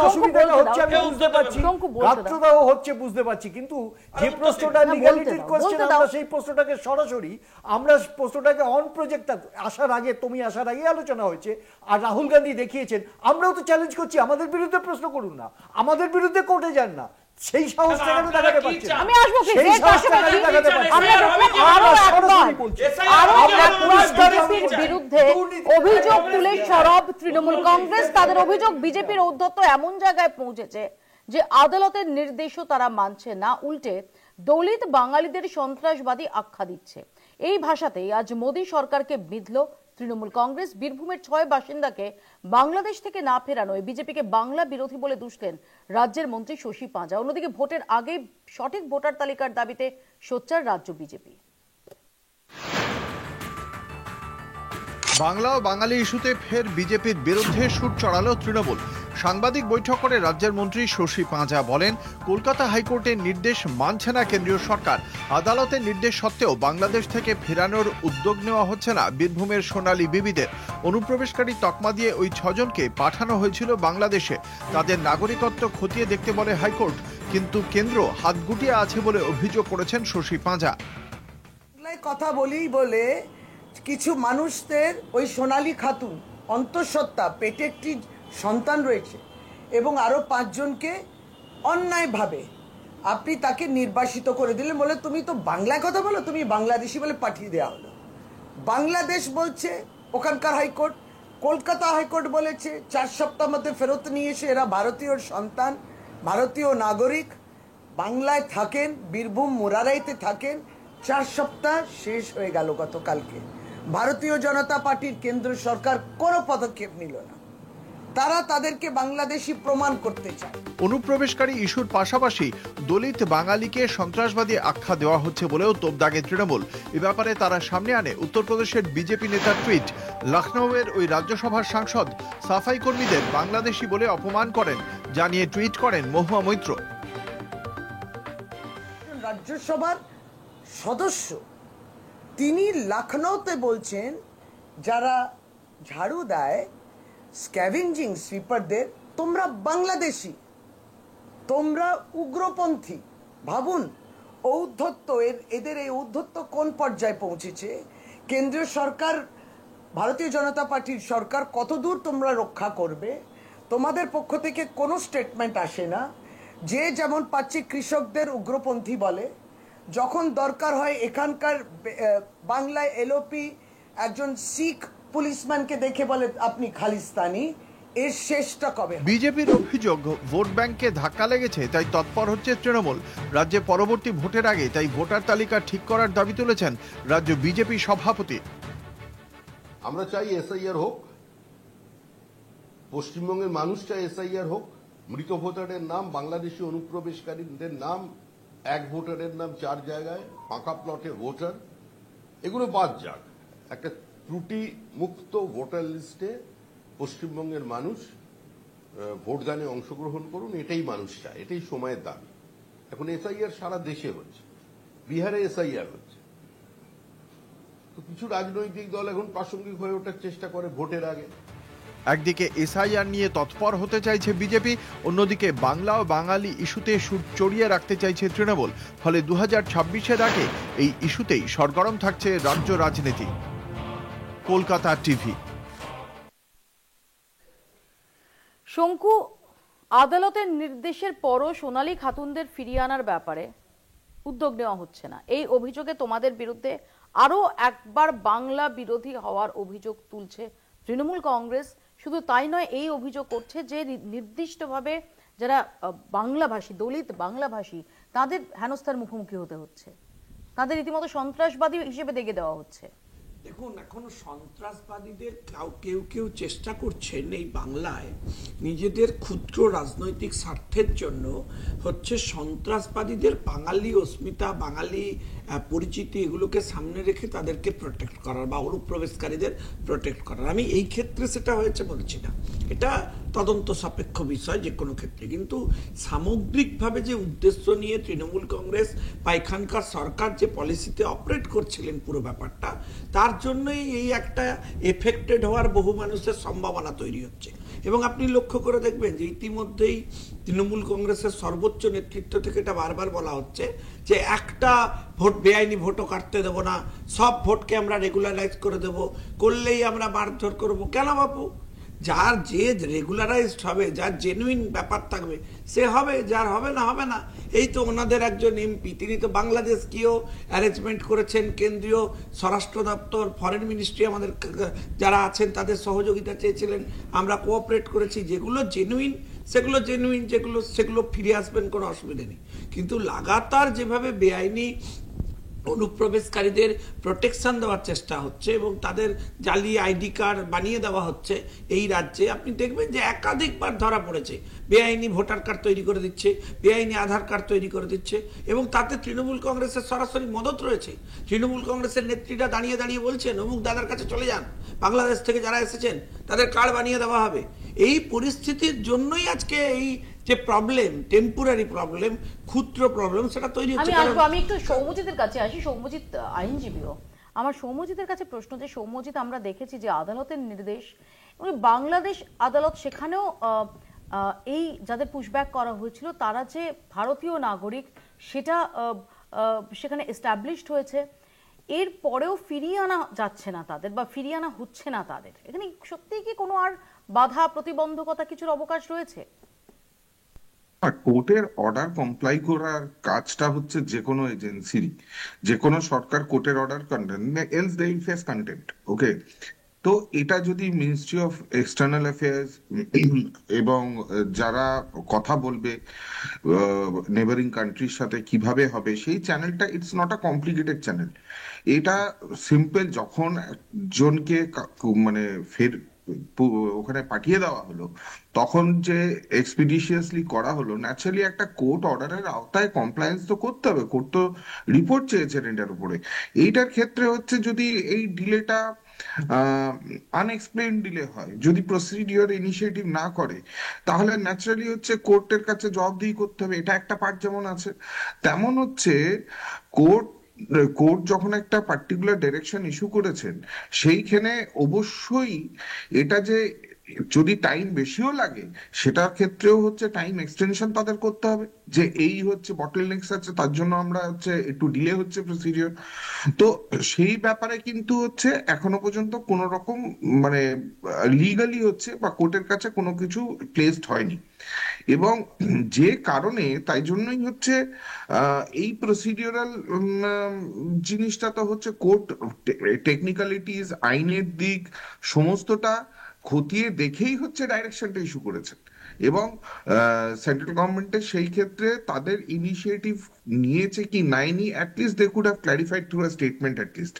অসুবিধাটা হচ্ছে আমি বুঝতে পারছি, গাত্রদাহ হচ্ছে বুঝতে পারছি, কিন্তু যে প্রশ্নটা লিগ্যালিটির কোশ্চেন, আমরা সেই প্রশ্নটাকে সরাসরি, আমরা প্রশ্নটাকে অন প্রজেক্ট আসার আগে, তুমি আসার আগে আলোচনা হয়েছে, আর রাহুল গান্ধী দেখিয়েছেন। আমরাও তো চ্যালেঞ্জ করছি, আমাদের বিরুদ্ধে প্রশ্ন করুন না, আমাদের বিরুদ্ধে কোর্টে যান না, সেই সাহসটা কেন দেখাতে পারছে না? আমি আসবো কি সেই যে সাহসটা কেন দেখাতে পারছে না? আমরা আরো বিজেপির বিরুদ্ধে অভিযোগ তুলে সরব তৃণমূল কংগ্রেস। তাদের অভিযোগ বিজেপির ঔদ্ধত্য এমন জায়গায় পৌঁছেছে যে আদালতের নির্দেশও তারা মানছে না, উল্টে দলিত বাঙালিদের সন্ত্রাসবাদী আখ্যা দিচ্ছে। এই ভাষাতেই আজ মোদী সরকারকে বিঁধল তৃণমূল কংগ্রেস। বীরভূমের 6 বাসিন্দাকে বাংলাদেশ থেকে না ফেরানোয় বিজেপিকে বাংলা বিরোধী বলে দুষলেন রাজ্যের মন্ত্রী শশী পাঁজা। অন্যদিকে ভোটের আগেই সঠিক ভোটার তালিকার দাবিতে সোচ্চার রাজ্য বিজেপি। বাংলা ও বাঙালি ইস্যুতে ফের বিজেপির বিরুদ্ধে সুর চড়ালো তৃণমূল। সাংবাদিক বৈঠক করে রাজ্যের মন্ত্রী শশী পাঁজা বলেন, কলকাতা হাইকোর্টের নির্দেশ মানছে না কেন্দ্রীয় সরকার। আদালতের নির্দেশ সত্ত্বেও বাংলাদেশ থেকে ফেরানোর উদ্যোগ নেওয়া হচ্ছে না বীরভূমের সোনালী বিবিদের। অনুপ্রবেশকারী তকমা দিয়ে ওই 6 জনকে পাঠানো হয়েছিল বাংলাদেশে। তাদের নাগরিকত্ব খতিয়ে দেখতে বলে হাইকোর্ট, কিন্তু কেন্দ্র হাত গুটিয়ে আছে বলে অভিযোগ করেছেন শশী পাঁজা। কথা বলি বলে কিছু মানুষদের ওই সোনালী খাতুন অন্তঃসত্ত্বা, পেটে একটি সন্তান রয়েছে এবং আরো 5 জনকে অন্যায়ভাবে আপনি তাকে নির্বাসিত করে দিলেন বলে তুমি তো বাংলায় কথা বলো, তুমি বাংলাদেশি বলে পাঠিয়ে দেওয়া হলো। বাংলাদেশ বলছে ওখানকার হাইকোর্ট, কলকাতা হাইকোর্ট বলেছে 4 সপ্তাহ মধ্যে ফেরত নিয়ে এসে এরা ভারতীয় সন্তান, ভারতীয় নাগরিক, বাংলায় থাকেন, বীরভূম মুরারাইতে থাকেন। 4 সপ্তাহ শেষ হয়ে গেল গতকালকে। ভারতীয় জনতা পার্টির কেন্দ্র সরকার কোনো পদক্ষেপ নিল না। তারা তাদেরকে বাংলাদেশি প্রমাণ করতে চায়। অনুপ্রবেশকারী ইস্যুর পাশাপাশি দলিত বাঙালিকে সন্ত্রাসবাদী আখ্যা দেওয়া হচ্ছে বলেও তোপ দাগে তৃণমূল। এ ব্যাপারে তারা সামনে আনে উত্তরপ্রদেশের বিজেপি নেতার টুইট। লখনৌয়ের ওই রাজ্যসভার সাংসদ সাফাই কর্মীদের বাংলাদেশি বলে অপমান করেন, জানিয়ে টুইট করেন মহুয়া মৈত্র। রাজ্যসভার সদস্য তিনি লখনৌতে বলছেন যারা ঝাড়ু দেয় স্ক্যাভেঞ্জিং সুইপারদের, তোমরা বাংলাদেশি, তোমরা উগ্রপন্থী। ভাবুন ঔদ্ধত্য, এদের এই ঔদ্ধত্য কোন পর্যায়ে পৌঁছেছে। কেন্দ্রীয় সরকার, ভারতীয় জনতা পার্টির সরকার কতদূর তোমরা রক্ষা করবে? তোমাদের পক্ষ থেকে কোনো স্টেটমেন্ট আসে না। যে যেমন পাচ্ছে কৃষকদের উগ্রপন্থী বলে, যখন দরকার হয় এখানকার বাংলায় এলওপি একজন শিখ পুলিশম্যানকে দেখে বলে আপনি খালিস্তানি। এর শেষটা কবে? বিজেপির অভিযোগ ভোট ব্যাংকে ধাক্কা লেগেছে, তাই তৎপর হচ্ছে তৃণমূল। রাজ্যে পরবর্তী ভোটের আগে তাই ভোটার তালিকা ঠিক করার দাবি তুলেছেন রাজ্য বিজেপি সভাপতি। আমরা চাই এসআইআর হোক, পশ্চিমবঙ্গের মানুষ চাই এসআইআর হোক। মৃত ভোটারের নাম, বাংলাদেশি অনুপ্রবেশকারীদের নাম, এক ভোটারের নাম 4 জায়গায়, ফাঁকা প্লটে ভোটার, এগুলো বাদ যাক। একটা ত্রুটি মুক্ত ভোটার লিস্টে পশ্চিমবঙ্গের মানুষ ভোটদানে অংশগ্রহণ করুন, এটাই মানুষ চায়, এটাই সময়ের দাবি। এখন এসআইআর সারা দেশে হচ্ছে, বিহারে এসআইআর হচ্ছে, তো কিছু রাজনৈতিক দল এখন প্রাসঙ্গিক হয়ে ওঠার চেষ্টা করে ভোটের আগে। একদিকে এসআইআর নিয়ে তৎপর হতে চাইছে বিজেপি, অন্যদিকে বাংলা ও বাঙালি ইস্যুতে সুর চড়িয়ে রাখতে চাইছে তৃণমূল। ফলে 2026-এর আগে এই ইস্যুতেই সরগরম থাকছে রাজ্য রাজনীতি। কলকাতা টিভি। শঙ্কু, আদালতের নির্দেশের পরও সোনালী খাতুনদের ফিরিয়ে আনার ব্যাপারে উদ্যোগ নেওয়া হচ্ছে না। এই অভিযোগে তোমাদের বিরুদ্ধে আরো একবার বাংলা বিরোধী হওয়ার অভিযোগ তুলছে তৃণমূল কংগ্রেস। শুধু তাই নয়, এই অভিযোগ করছে যে নির্দিষ্টভাবে যারা বাংলাভাষী, দলিত বাংলাভাষী, তাদের হেনস্থার মুখোমুখি হতে হচ্ছে, তাদের রীতিমতো সন্ত্রাসবাদী হিসেবে দেখে দেওয়া হচ্ছে। দেখুন, এখন সন্ত্রাসবাদীদের কেউ কেউ চেষ্টা করছেন এই বাংলায় নিজেদের ক্ষুদ্র রাজনৈতিক স্বার্থের জন্য হচ্ছে সন্ত্রাসবাদীদের বাঙালি অস্মিতা, বাঙালি পরিচিতি, এগুলোকে সামনে রেখে তাদেরকে প্রোটেক্ট করার বা অনুপ্রবেশকারীদের প্রোটেক্ট করার। আমি এই ক্ষেত্রে সেটা হয়েছে বলছি না, এটা তদন্ত সাপেক্ষ বিষয় যে কোনো ক্ষেত্রে। কিন্তু সামগ্রিকভাবে যে উদ্দেশ্য নিয়ে তৃণমূল কংগ্রেস বা এখানকার সরকার যে পলিসিতে অপারেট করছিলেন পুরো ব্যাপারটা, তার জন্যই এই একটা এফেক্টেড হওয়ার বহু মানুষের সম্ভাবনা তৈরি হচ্ছে। এবং আপনি লক্ষ্য করে দেখবেন যে ইতিমধ্যেই তৃণমূল কংগ্রেসের সর্বোচ্চ নেতৃত্ব থেকে এটা বারবার বলা হচ্ছে যে একটা ভোট বেআইনি ভোটও কাটতে দেবো না, সব ভোটকে আমরা রেগুলারাইজ করে দেবো, করলেই আমরা মারধর করবো। কেন বাপু? যার যে রেগুলারাইজড হবে, যার জেনুইন ব্যাপার থাকবে সে হবে, যার হবে না হবে না। এই তো ওনাদের একজন এমপি, তিনি তো বাংলাদেশকেও অ্যারেঞ্জমেন্ট করেছেন, কেন্দ্রীয় স্বরাষ্ট্র দপ্তর, ফরেন মিনিস্ট্রি আমাদের যারা আছেন তাদের সহযোগিতা চেয়েছিলেন, আমরা কোঅপারেট করেছি। যেগুলো জেনুইন সেগুলো ফিরে আসবেন, কোনো অসুবিধা নেই। কিন্তু লাগাতার যেভাবে বেআইনি অনুপ্রবেশকারীদের প্রোটেকশন দেওয়ার চেষ্টা হচ্ছে এবং তাদের জালি আইডি কার্ড বানিয়ে দেওয়া হচ্ছে এই রাজ্যে, আপনি দেখবেন যে একাধিকবার ধরা পড়েছে। বেআইনি ভোটার কার্ড তৈরি করে দিচ্ছে, বেআইনি আধার কার্ড তৈরি করে দিচ্ছে, এবং তাতে তৃণমূল কংগ্রেসের সরাসরি মদত রয়েছে। তৃণমূল কংগ্রেসের নেত্রীরা দাঁড়িয়ে দাঁড়িয়ে বলছেন অমুক দাদার কাছে চলে যান, বাংলাদেশ থেকে যারা এসেছেন তাদের কার্ড বানিয়ে দেওয়া হবে। এই পরিস্থিতির জন্যই আজকে এই যে প্রবলেম, টেম্পোরারি প্রবলেম, ক্ষুদ্র প্রবলেম, সেটা তৈরি হচ্ছে। আমি একটু সৌম্যজিতের কাছে আসি। সৌম্যজিৎ আইনজীবীও, আমার সৌম্যজিতের কাছে প্রশ্ন যে সৌম্যজিৎ, আমরা দেখেছি যে আদালতের নির্দেশ এবং বাংলাদেশ আদালত সেখানেও এই যাদের পুশব্যাক করা হয়েছিল তারা যে ভারতীয় নাগরিক সেটা সেখানে এস্টাবলিশড হয়েছে, এর পরেও ফিরিয়ে আনা যাচ্ছে না তাদের, বা ফিরিয়ে আনা হচ্ছে না তাদের। এখানে সত্যিই কি কোনো আর বাধা প্রতিবন্ধকতা কিছুর অবকাশ রয়েছে? কোর্টের অর্ডার কমপ্লাই করার কাজটা হচ্ছে যে কোনো এজেন্সিরই, যে কোনো সরকার কোর্টের order content else they will face contempt. Okay, তো এটা যদি মিনিস্ট্রি অফ এক্সটার্নাল অ্যাফেয়ার্স এবং যারা কথা বলবে নেবারিং কান্ট্রির সাথে কিভাবে হবে সেই চ্যানেলটা, it's not a complicated channel. এটা সিম্পল, যখন একজনকে মানে ওখানে পাঠিয়ে দেওয়া হলো তখন যে এক্সপিডিশিয়াসলি করা হলো, ন্যাচারালি একটা কোর্ট অর্ডারের আওতায় কমপ্লায়েন্স তো করতে হবে। কোর্ট তো রিপোর্ট চেয়েছেন এটার উপরে। এইটার ক্ষেত্রে হচ্ছে যদি এই ডিলেটা আনএক্সপ্লেইন ডিলে হয়, যদি প্রসিডিওর ইনিশিয়েটিভ না করে, তাহলে ন্যাচারালি হচ্ছে কোর্টের কাছে জবাবদিহি করতে হবে। এটা একটা পার্ট যেমন আছে, তেমন হচ্ছে কোর্ট যখন একটা পার্টিকুলার ডাইরেকশন ইস্যু করেছেন, সেইখানে অবশ্যই এটা যে যদি টাইম বেশিও লাগে সেটার ক্ষেত্রেও হচ্ছে টাইম এক্সটেনশন তাদের করতে হবে, যে এই হচ্ছে বটলনেকস আছে তার জন্য আমরা হচ্ছে একটু ডিলে হচ্ছে প্রসিডিওর। তো সেই ব্যাপারে কিন্তু হচ্ছে এখনো পর্যন্ত কোনো রকম মানে লিগালি হচ্ছে বা কোর্টের কাছে কোনো কিছু প্লেসড হয়নি, এবং যে কারণে তাই জন্যই হচ্ছে এই প্রসিডিওরাল জিনিসটা তো হচ্ছে কোর্ট টেকনিক্যালিটিস, আইনের দিক সমস্তটা খতিয়ে দেখেই হচ্ছে ডাইরেকশনটা ইস্যু করেছেন। এবং সেন্ট্রাল গভর্নমেন্টের সেই ক্ষেত্রে তাদের ইনিশিয়েটিভ নিয়েছে কি নেয়নি, at least they could have clarified through a statement at least.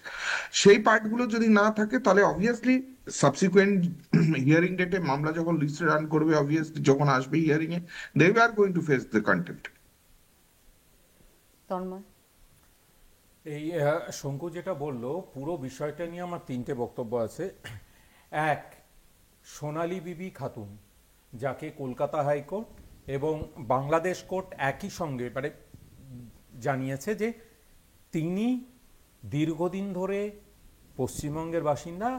সেই পার্টগুলো যদি না থাকে তাহলে অবভিয়াসলি সাবসিকুয়েন্ট হিয়ারিং ডেটে মামলা যখন লিস্ট রান করবে, অবভিয়াসলি যখন আসবে হিয়ারিং এ, they are going to face the contempt. Tanmoy, এই শঙ্কু যেটা বললো পুরো বিষয়টা নিয়ে আমার তিনটে বক্তব্য আছে। এক, সোনালী বিবি খাতুন, যাকে কলকাতা হাইকোর্ট এবং বাংলাদেশ কোর্ট একই সঙ্গে মানে জানিয়েছে যে তিনি দীর্ঘদিন ধরে পশ্চিমবঙ্গের বাসিন্দা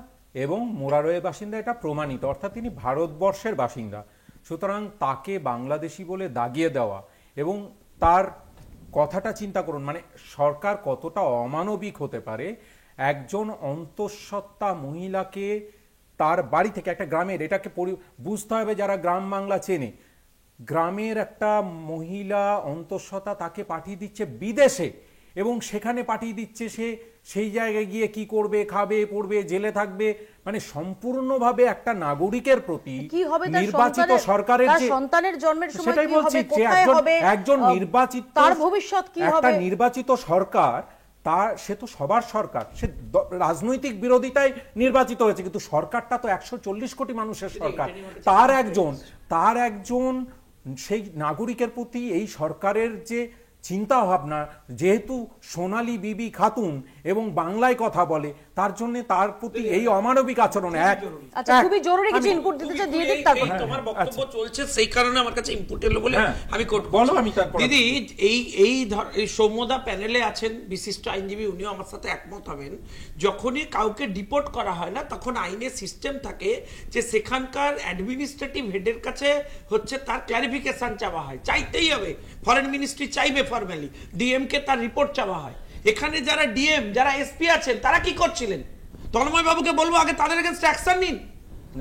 এবং মোরারোয়ের বাসিন্দা, এটা প্রমাণিত, অর্থাৎ তিনি ভারতবর্ষের বাসিন্দা। সুতরাং তাকে বাংলাদেশি বলে দাগিয়ে দেওয়া, এবং তার কথাটা চিন্তা করুন, মানে সরকার কতটা অমানবিক হতে পারে। একজন অন্তঃসত্ত্বা মহিলাকে তার বাড়ি থেকে, একটা গ্রামের, এটাকে বুঝতে হবে যারা গ্রাম বাংলা চেনে, গ্রামের একটা মহিলা অন্তঃসত্ত্বা তাকে পাঠিয়ে দিচ্ছে বিদেশে, এবং সেখানে পাঠিয়ে দিচ্ছে সে সেই জায়গায় গিয়ে কি করবে, খাবে, পড়বে, জেলে থাকবে। মানে সম্পূর্ণভাবে একটা নাগরিকের প্রতি নির্বাচিত সরকারের যে সন্তানের জন্মের সময় সেটাই বলছি, যে একজন নির্বাচিত, তার ভবিষ্যৎ কি হবে, একটা নির্বাচিত সরকার, তার সে তো সবার সরকার, সে রাজনৈতিক বিরোধিতায় নির্বাচিত হয়েছে, কিন্তু সরকারটা তো 140 কোটি মানুষের সরকার। তার একজন সেই নাগরিকের প্রতি এই সরকারের যে চিন্তা ভাবনা, যেহেতু সোনালী বিবি খাতুন এবং বাংলায় কথা বলে, তার জন্য তার প্রতি এই অমানবিক আচরণ। আচ্ছা, খুবই জরুরি কিছু ইনপুট দিতে চাই, দিয়ে দিক তারপর তোমার বক্তব্য চলছে, সেই কারণে আমার কাছে ইনপুট এলো বলে আমি বলো। আমি দিদি এই সৌম্যদা প্যানেলে আছেন বিশিষ্ট আইনজীবী, উনিও আমার সাথে একমত হবেন। যখনই কাউকে ডিপোর্ট করা হয় না, তখন আইনের সিস্টেম থাকে যে সেখানকার অ্যাডমিনিস্ট্রেটিভ হেডের কাছে হচ্ছে তার ক্লারিফিকেশন চাওয়া হয়, চাইতেই হবে। ফরেন মিনিস্ট্রি চাইবে ফরমালি, ডিএম কে তার রিপোর্ট চাওয়া হয়। এখানে যারা ডিএম, যারা এসপি আছেন, তারা কি করছিলেন? তন্ময় বাবুকে বলবো আগে তাদের এগেইনস্ট অ্যাকশন নিন।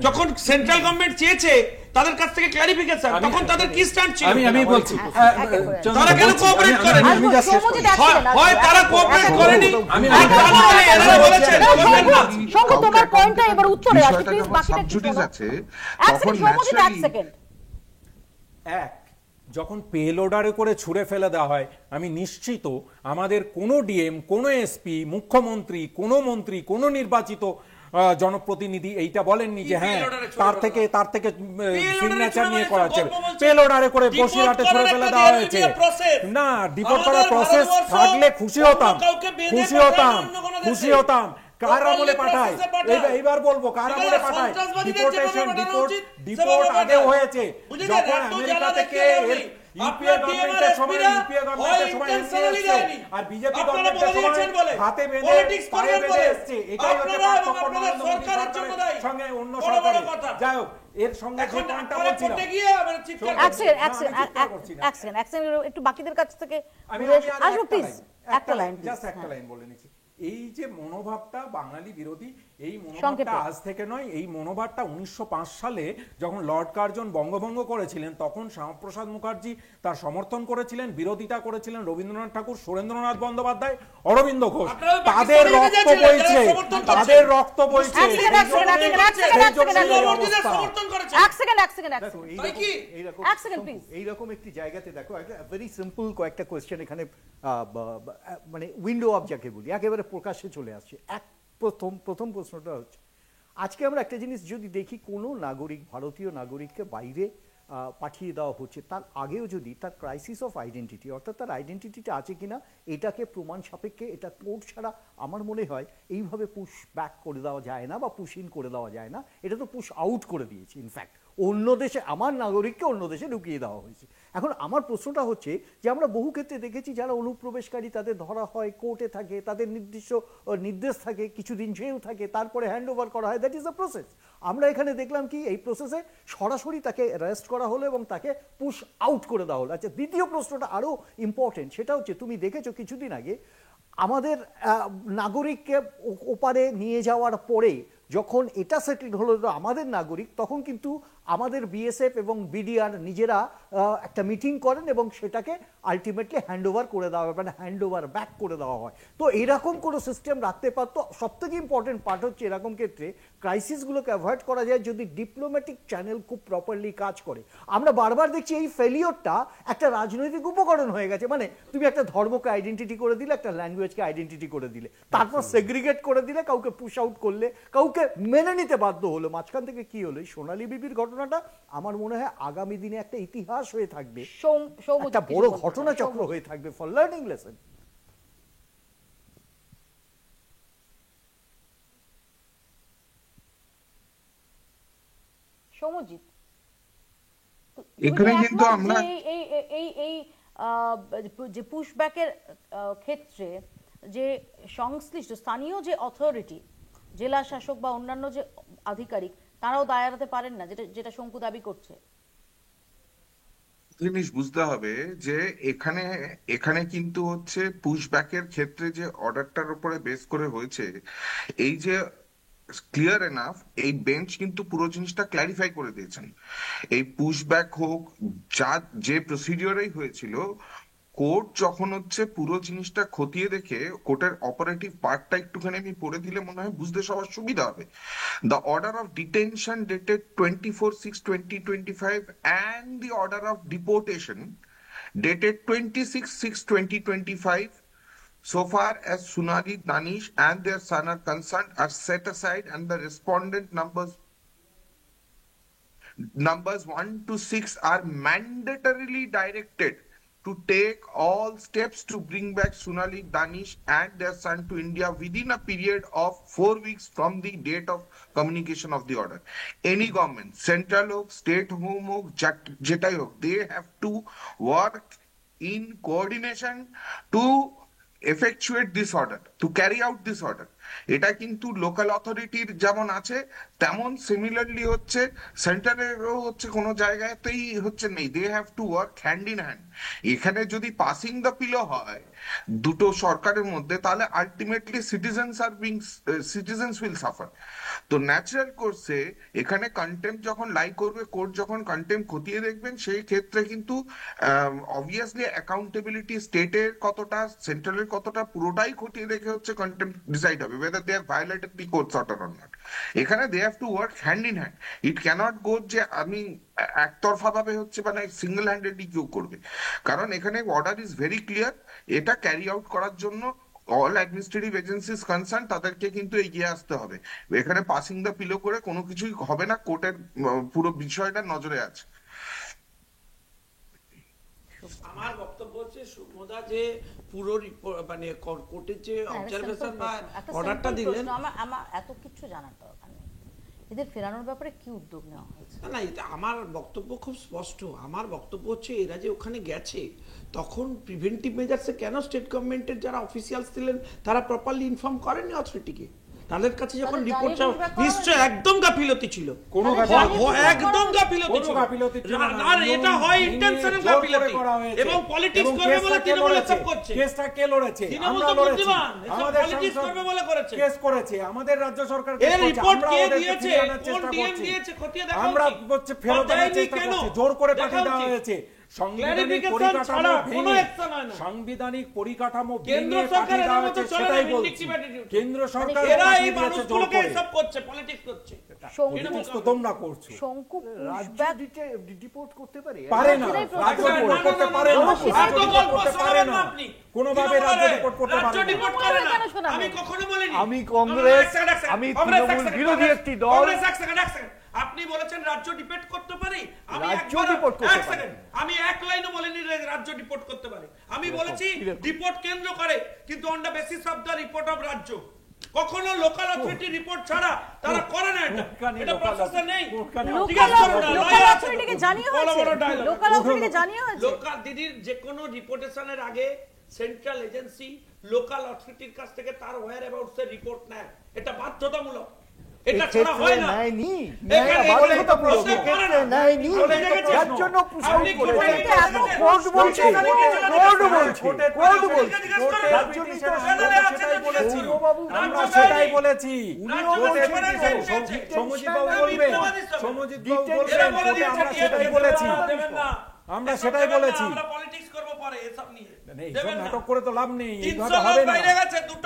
যখন সেন্ট্রাল গভর্নমেন্ট চেয়েছে তাদের কাছ থেকে ক্লারিফিকেশন, তখন তাদের কি স্ট্যান্ড ছিল? আমি বলছি তারা কেন কোঅপারেট করেনি? হয় তারা কোঅপারেট করেনি, এরা বলেছেন শঙ্কু তোমার পয়েন্টটা এবার উত্তরে আছে, প্লিজ বাকিটা একটু সাবজুডিস শোনো। আছে, এক তখন সেকেন্ড সৌম্যজিৎ, এক ন্যাচারালি সেকেন্ড। যখন পেলোডারে করে ছুঁড়ে ফেলে দেওয়া হয়, আমি নিশ্চিত আমাদের কোনো ডিএম, কোনো এসপি, মুখ্যমন্ত্রী, কোনো মন্ত্রী, কোনো নির্বাচিত জনপ্রতিনিধি এইটা বলেননি যে হ্যাঁ তার থেকে সিগনেচার নিয়ে করা হচ্ছে। পেলোডারে করে বসিরহাটে ছুঁড়ে ফেলে দেওয়া হয়েছে। না, ডিপোর্ট করার প্রসেস থাকলে খুশি হতাম। কার আমলে পাঠায়? এইবার বলবো কার আমলে পাঠায়। ডিপোর্ট আগেও হয়েছে, যখন আমেরিকা থেকে ইউপিএ গভর্নমেন্টের সময় আর বিজেপি গভর্নমেন্টের সময় হাতে বেঁধে পায়ে বেঁধে এসছে। এটাই হচ্ছে পার্থক্য নরেন্দ্র মোদী সরকারের সঙ্গে অন্য সরকারের। যাই হোক, এর সঙ্গে যে পয়েন্টটা বলছিলাম, এক সেকেন্ড একটু বাকিদের কাছ থেকে আসবো প্লিজ। একটা লাইন বলে নিচ্ছি। এই যে মনোভাবটা বাঙালি বিরোধী, এই মনোভাবটা আজ থেকে নয়। এই মনোভাবটা 1905 সালে যখন লর্ড কার্জন বঙ্গভঙ্গ করেছিলেন, তখন শ্যামাপ্রসাদ মুখার্জি তার সমর্থন করেছিলেন, বিরোধিতা করেছিলেন রবীন্দ্রনাথ ঠাকুর, সুরেন্দ্রনাথ বন্দ্যোপাধ্যায়, অরবিন্দ ঘোষ। তাদের রক্ত বইছে। এইরকম একটি জায়গাতে দেখো, একটা ভেরি সিম্পল কয়েকটা কোয়েশ্চেন এখানে, মানে উইন্ডো অফ যাকে বলি, একেবারে প্রকাশ্যে চলে আসছে। প্রথম প্রশ্নটা হচ্ছে, আজকে আমরা একটা জিনিস যদি দেখি, কোনো নাগরিক, ভারতীয় নাগরিককে বাইরে পাঠিয়ে দেওয়া হচ্ছে, তার আগেও যদি তার ক্রাইসিস অফ আইডেন্টিটি, অর্থাৎ তার আইডেন্টিটিটা আছে কিনা এটাকে প্রমাণ সাপেক্ষে, এটা কোর্ট ছাড়া আমার মনে হয় এইভাবে পুশ ব্যাক করে দেওয়া যায় না বা পুশ ইন করে দেওয়া যায় না। এটা তো পুশ আউট করে দিয়েছে। ইনফ্যাক্ট অন্য দেশে আমার নাগরিককে অন্য দেশে ঢুকিয়ে দেওয়া হয়েছে। এখন আমার প্রশ্নটা হচ্ছে যে আমরা বহু ক্ষেত্রে দেখেছি যারা অনুপ্রবেশকারী তাদের ধরা হয়, কোর্টে থাকে, তাদের নির্দিষ্ট নির্দেশ থাকে, কিছুদিন জেল থাকে, তারপরে হ্যান্ড ওভার করা হয়। That is the process. আমরা এখানে দেখলাম কি এই প্রসেসে সরাসরি তাকে অ্যারেস্ট করা হলো এবং তাকে পুশ আউট করে দেওয়া হলো। আচ্ছা, দ্বিতীয় প্রশ্নটা আরও ইম্পর্টেন্ট, সেটা হচ্ছে তুমি দেখেছো কিছুদিন আগে আমাদের নাগরিককে ওপারে নিয়ে যাওয়ার পরে যখন এটা সেটেল হলো আমাদের নাগরিক, তখন কিন্তু আমাদের বিএসএফ এবং বিডিআর নিজেরা একটা মিটিং করেন এবং সেটাকে আলটিমেটলি হ্যান্ড ওভার করে দেওয়া হয়, মানে হ্যান্ড ওভার ব্যাক করে দেওয়া হয়। তো এরকম কোনো সিস্টেম রাখতে পারতো। সবথেকে ইম্পর্টেন্ট পার্ট হচ্ছে এরকম ক্ষেত্রে ক্রাইসিসগুলোকে অ্যাভয়েড করা যায় যদি ডিপ্লোম্যাটিক চ্যানেল খুব প্রপারলি কাজ করে। আমরা বারবার দেখছি এই ফেলিওরটা একটা রাজনৈতিক উপকরণ হয়ে গেছে। মানে তুমি একটা ধর্মকে আইডেন্টিটি করে দিলে, একটা ল্যাঙ্গুয়েজকে আইডেন্টিটি করে দিলে, তারপর সেগ্রিগেট করে দিলে, কাউকে পুশ আউট করলে, কাউকে মেনে নিতে বাধ্য হলো। মাঝখান থেকে কি হলো? এই সোনালী বিবির ঘটনাটা আমার মনে হয় আগামী দিনে একটা ইতিহাস হয়ে থাকবে, একটা বড় ঘটনা চক্র হয়ে থাকবে ফর লার্নিং লেসন। সৌম্যজিৎ, এখানে কিন্তু আমরা এই যে পুশব্যাকের ক্ষেত্রে যে সংশ্লিষ্ট স্থানীয় যে অথরিটি, জেলা শাসক বা অন্যান্য যে আধিকারিক, তারাও দায় এড়াতে পারেন না, যেটা শঙ্কু দাবি করছে। জিনিস বুঝতে হবে যে এখানে কিন্তু হচ্ছে পুশব্যাকের ক্ষেত্রে যে অর্ডারটার উপরে বেস করে হয়েছে, এই যে ক্লিয়ার এনাফ, এই বেঞ্চ কিন্তু পুরো জিনিসটা ক্ল্যারিফাই করে দিয়েছেন। এই পুশব্যাক হোক, যে প্রসিডিওরেই হয়েছিল, কোর্ট যখন হচ্ছে পুরো জিনিসটা খতিয়ে দেখে, কোর্টের অপারেটিভ পার্টটা একটুখানি আমি পড়ে দিলে মনে হয় বুঝতে সবার সুবিধা হবে। The order of detention dated 24/6/2025 and the order of deportation dated 26/6/2025 so far as Sonali Danish and their son are concerned are set aside, and the respondent numbers 1 to 6 are mandatorily directed to take all steps to bring back Sonali Danish and their son to India within a period of 4 weeks from the date of communication of the order. Any government, central hok, state home hok, jetai hok, they have to work in coordination to effectuate this order, to carry out this order, এটা কিন্তু local অথরিটির যেমন আছে তেমন similarly হচ্ছে সেন্টারেরও হচ্ছে কোনো জায়গাতেই হচ্ছে নেই। They have to work hand in hand. এখানে যদি পাসিং দ্য পিলো হয় দুটো সরকারের মধ্যে, তাহলে আলটিমেটলি সিটিজেন্স উইল সাফার। তো ন্যাচারাল কোর্সে এখানে কন্টেম্প যখন লাই করবে, কোর্ট যখন কন্টেম্প খতিয়ে দেখবেন, সেই ক্ষেত্রে কিন্তু অবভিয়াসলি অ্যাকাউন্টেবিলিটি স্টেটের কতটা, সেন্ট্রালের কতটা, পুরোটাই খতিয়ে দেখে হচ্ছে কন্টেম্প ডিসাইড হবে whether they have violated the court order or not. এখানে they have to work hand in hand. It cannot go যে আমি একতরফা ভাবে হচ্ছে মানে সিঙ্গেল হ্যান্ডেডলি কেউ করবে, কারণ এখানে অর্ডার ইজ ভেরি ক্লিয়ার। এটা ক্যারি আউট করার জন্য অল অ্যাডমিনিস্ট্রেটিভ এজেন্সিস কনসার্ন তাদেরকে কিন্তু এগিয়ে আসতে হবে। এখানে পাসিং দ্য পিলো করে কোনো কিছুই হবে না, কোর্টের পুরো বিষয়টা নজরে আছে। আমার বক্তব্য হচ্ছে সুমদা যে পুরো মানে কোর্টের যে অবজারভেশন বা অর্ডারটা দিলেন, আমার এত কিছু জানার দরকার নেই, এদের ফেরানোর ব্যাপারে কি উদ্যোগ নেওয়া হয়েছে? না এটা আমার বক্তব্য খুব স্পষ্ট। আমার বক্তব্য হচ্ছে এরা যে ওখানে গেছে তখন প্রিভেন্টিভ মেজার্সে কেন স্টেট গভর্নমেন্টের যারা অফিসিয়ালস ছিলেন তারা প্রপারলি ইনফর্ম করেননি অথরিটিকে? তাদের কাছে যখন রিপোর্ট নিশ্চয় একদম গাফিলতি ছিল, কোনো একদম গাফিলতি ছিল, আর এটা হয় ইন্টেনশনাল গাফিলতি এবং পলিটিক্স করবে বলে তৃণমূল সব করছে। কেসটা কে লড়েছে? আমরা লড়েছি, আমাদের পলিটিক্স করবে বলে করেছে, কেস করেছে আমাদের রাজ্য সরকার, এর রিপোর্ট কে দিয়েছে, কোন ডিএম দিয়েছে, খতিয়ে দেখা আমরা হচ্ছে ফেরত আনার চেষ্টা করছি, জোর করে পাঠিয়ে দেওয়া হয়েছে। সাংবিধানিক পরিকাঠামো কেন্দ্র সরকার সেটাই বলছি, কেন্দ্র সরকার তোমরা করছো। শঙ্কু রিপোর্ট করতে পারে না, রাজ্য রিপোর্ট করতে পারে না, কোনোভাবে রাজ্য রিপোর্ট করতে পারে না। আমি কখনো বলিনি আমি কংগ্রেস, আমি তৃণমূল বিরোধী একটি দল। আপনি বলেছেন রাজ্য ডিপেন্ড করতে পারে, আমি এক লাইনও বলিনি রাজ্য ডিপোর্ট করতে পারে। আমি বলেছি ডিপোর্ট কেন্দ্র করে, কিন্তু on the basis of the report of রাজ্য। কখনো লোকাল অথরিটি রিপোর্ট ছাড়া তারা করে না, এটা প্রসেসে নেই। লোকাল অথরিটিকে জানিয়ে হয়েছে, লোকাল অথরিটিকে জানিয়ে হয়েছে। লোকাল দিদির যে কোনো রিপোর্টেশনের আগে সেন্ট্রাল এজেন্সি লোকাল অথরিটির কাছ থেকে তার ওয়্যার অ্যাবাউটস এর রিপোর্ট নেয়, এটা বাধ্যতামূলক। এটা ছাড়া হয় না, নাইনি এখানে বাধ্যতা পুরো ক্ষেত্রে নাইনি, যার জন্য পুষাই করে কোর্ট বলছে, কোর্ট বলছে, কোর্ট বলছে, যার জন্য সেটাই বলেছি, আমরা সেটাই বলেছি। সমজিৎ বাবু বলবেন, সমজিৎ বাবু বলবেন, আমরা সেটাই বলেছি, আমরা সেটাই বলেছি। নাটক করে তো লাভ নেই, এইভাবে হবে না,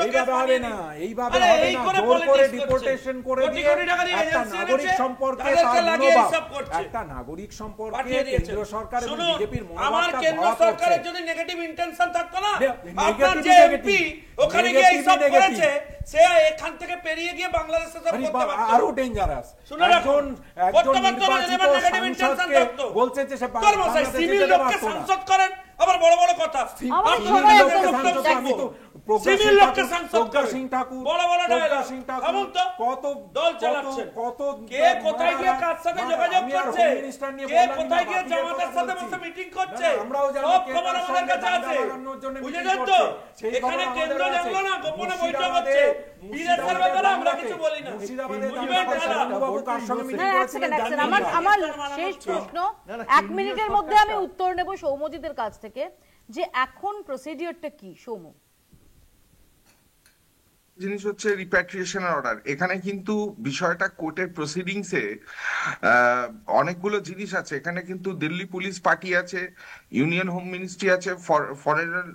এইভাবে হবে না, এইভাবে হবে না। জোর করে ডিপোর্টেশন করে দিয়ে একটা নাগরিক সম্পর্কে, একটা নাগরিক সম্পর্কে কেন্দ্র সরকার এবং বিজেপির আমার কেন্দ্র সরকারের যদি নেগেটিভ ইন্টেনশন থাকতো না, আপনার যে এমপি ওখানে গিয়ে এইসব করেছে, সে এখান থেকে পেরিয়ে গিয়ে বাংলাদেশে সব করতে পারতো। আরো ডেঞ্জারাস, একজন নির্বাচিত সাংসদকে বলছে যে সে বাংলাদেশে সিভিল লোককে সাংসদ করেন, আবার বড় বড় কথা। সিভিল লোককে সাংসদ করেন, সিং ঠাকুর, বড় বড় ডায়লগ, এমন তো কত দল চালাচ্ছে, কত কে কোথায় গিয়ে কার সাথে যোগাযোগ করছে, কে কোথায় গিয়ে জামাতের সাথে বসে মিটিং করছে, সব খবর আমাদের কাছে আছে। বুঝেছেন তো? এখানে কেন্দ্র জানলো না, গোপনে বৈঠক হচ্ছে, বিদেশের ব্যাপারে আমরা কিছু বলি না। আমার শেষ প্রশ্ন, 1 মিনিটের মধ্যে আমি উত্তর নেব সৌম্যজিতের কাছ থেকে, যে এখন প্রসিডিওরটা কি সৌম্য? জিনিস হচ্ছে রিপ্যাট্রিয়েশনের অর্ডার। এখানে কিন্তু বিষয়টা কোর্টের প্রসিডিংসে অনেকগুলো জিনিস আছে। এখানে কিন্তু দিল্লি পুলিশ পার্টি আছে, ইউনিয়ন হোম মিনিস্ট্রি আছে, ফরেনার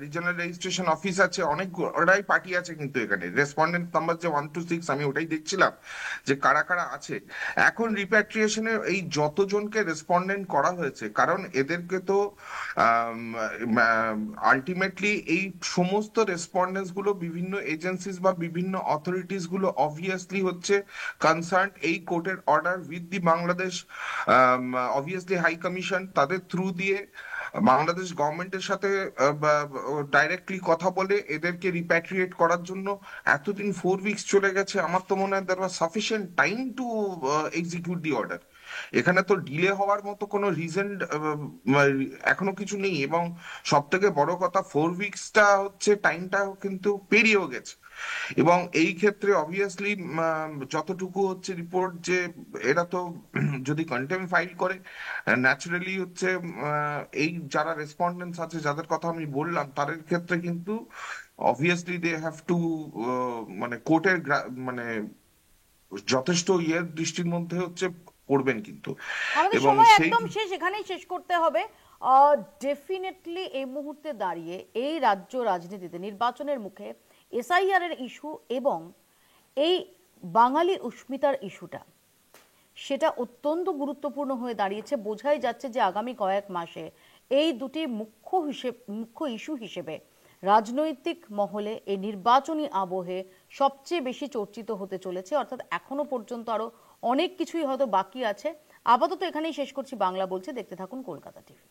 রিজনাল রেজিস্ট্রেশন অফিস আছে, অনেকগুলাই পার্টি আছে। কিন্তু এখানে রেসপন্ডেন্ট নাম্বার যে 1 to 6 আমি ওটাই দেখছিলাম যে কারা কারা আছে। এখন রিপ্যাট্রিয়েশনের এই যতজনকে রেসপন্ডেন্ট করা হয়েছে, কারণ এদেরকে তো আলটিমেটলি এই সমস্ত রেসপন্ডেন্টস গুলো বিভিন্ন এজেন্সিস বা বিভিন্ন অথরিটিস গুলো অবভিয়াসলি হচ্ছে কনসার্ন এই কোর্টের order with the Bangladesh obviously high commission, তাদের থ্রু দিয়ে বাংলাদেশ গভর্নমেন্টের সাথে ডাইরেক্টলি কথা বলে এদেরকে রিপ্যাট্রিয়েট করার জন্য এতদিন 4 weeks চলে গেছে। আমার তো মনে হয় there was sufficient time to execute the order. এখানে তো ডিলে হওয়ার মতো কোনো রিজন এখনো কিছু নেই, এবং সব থেকে বড় কথা 4 উইকসটা হচ্ছে টাইমটা কিন্তু পেরিয়েও গেছে। এবং এই ক্ষেত্রে অবভিয়াসলি যতটুকু হচ্ছে রিপোর্ট যে এরা তো যদি কন্টেম্প ফাইল করে, ন্যাচারালি হচ্ছে এই যারা রেসপন্ডেন্টস আছে যাদের কথা আমি বললাম তাদের ক্ষেত্রে কিন্তু অবভিয়াসলি দে হ্যাভ টু মানে কোর্টের মানে যথেষ্ট ইয়ের দৃষ্টির মধ্যে হচ্ছে পড়বেন কিন্তু। আমাদের এবং সময় সেই একদম শেষ, এখানেই শেষ করতে হবে। ডেফিনেটলি এই মুহূর্তে দাঁড়িয়ে এই রাজ্য রাজনীতিতে নির্বাচনের মুখে এসআইআর এর ইস্যু এবং এই বাঙালি উস্মিতার ইস্যুটা, সেটা অত্যন্ত গুরুত্বপূর্ণ হয়ে দাঁড়িয়েছে। বোঝাই যাচ্ছে যে আগামী কয়েক মাসে এই দুটি মুখ্য ইস্যু হিসেবে রাজনৈতিক মহলে এই নির্বাচনী আবহে সবচেয়ে বেশি চর্চিত হতে চলেছে। অর্থাৎ এখনো পর্যন্ত আরো অনেক কিছুই হয়তো বাকি আছে। আপাতত এখানেই শেষ করছি। বাংলা বলছে, দেখতে থাকুন কলকাতা টিভি।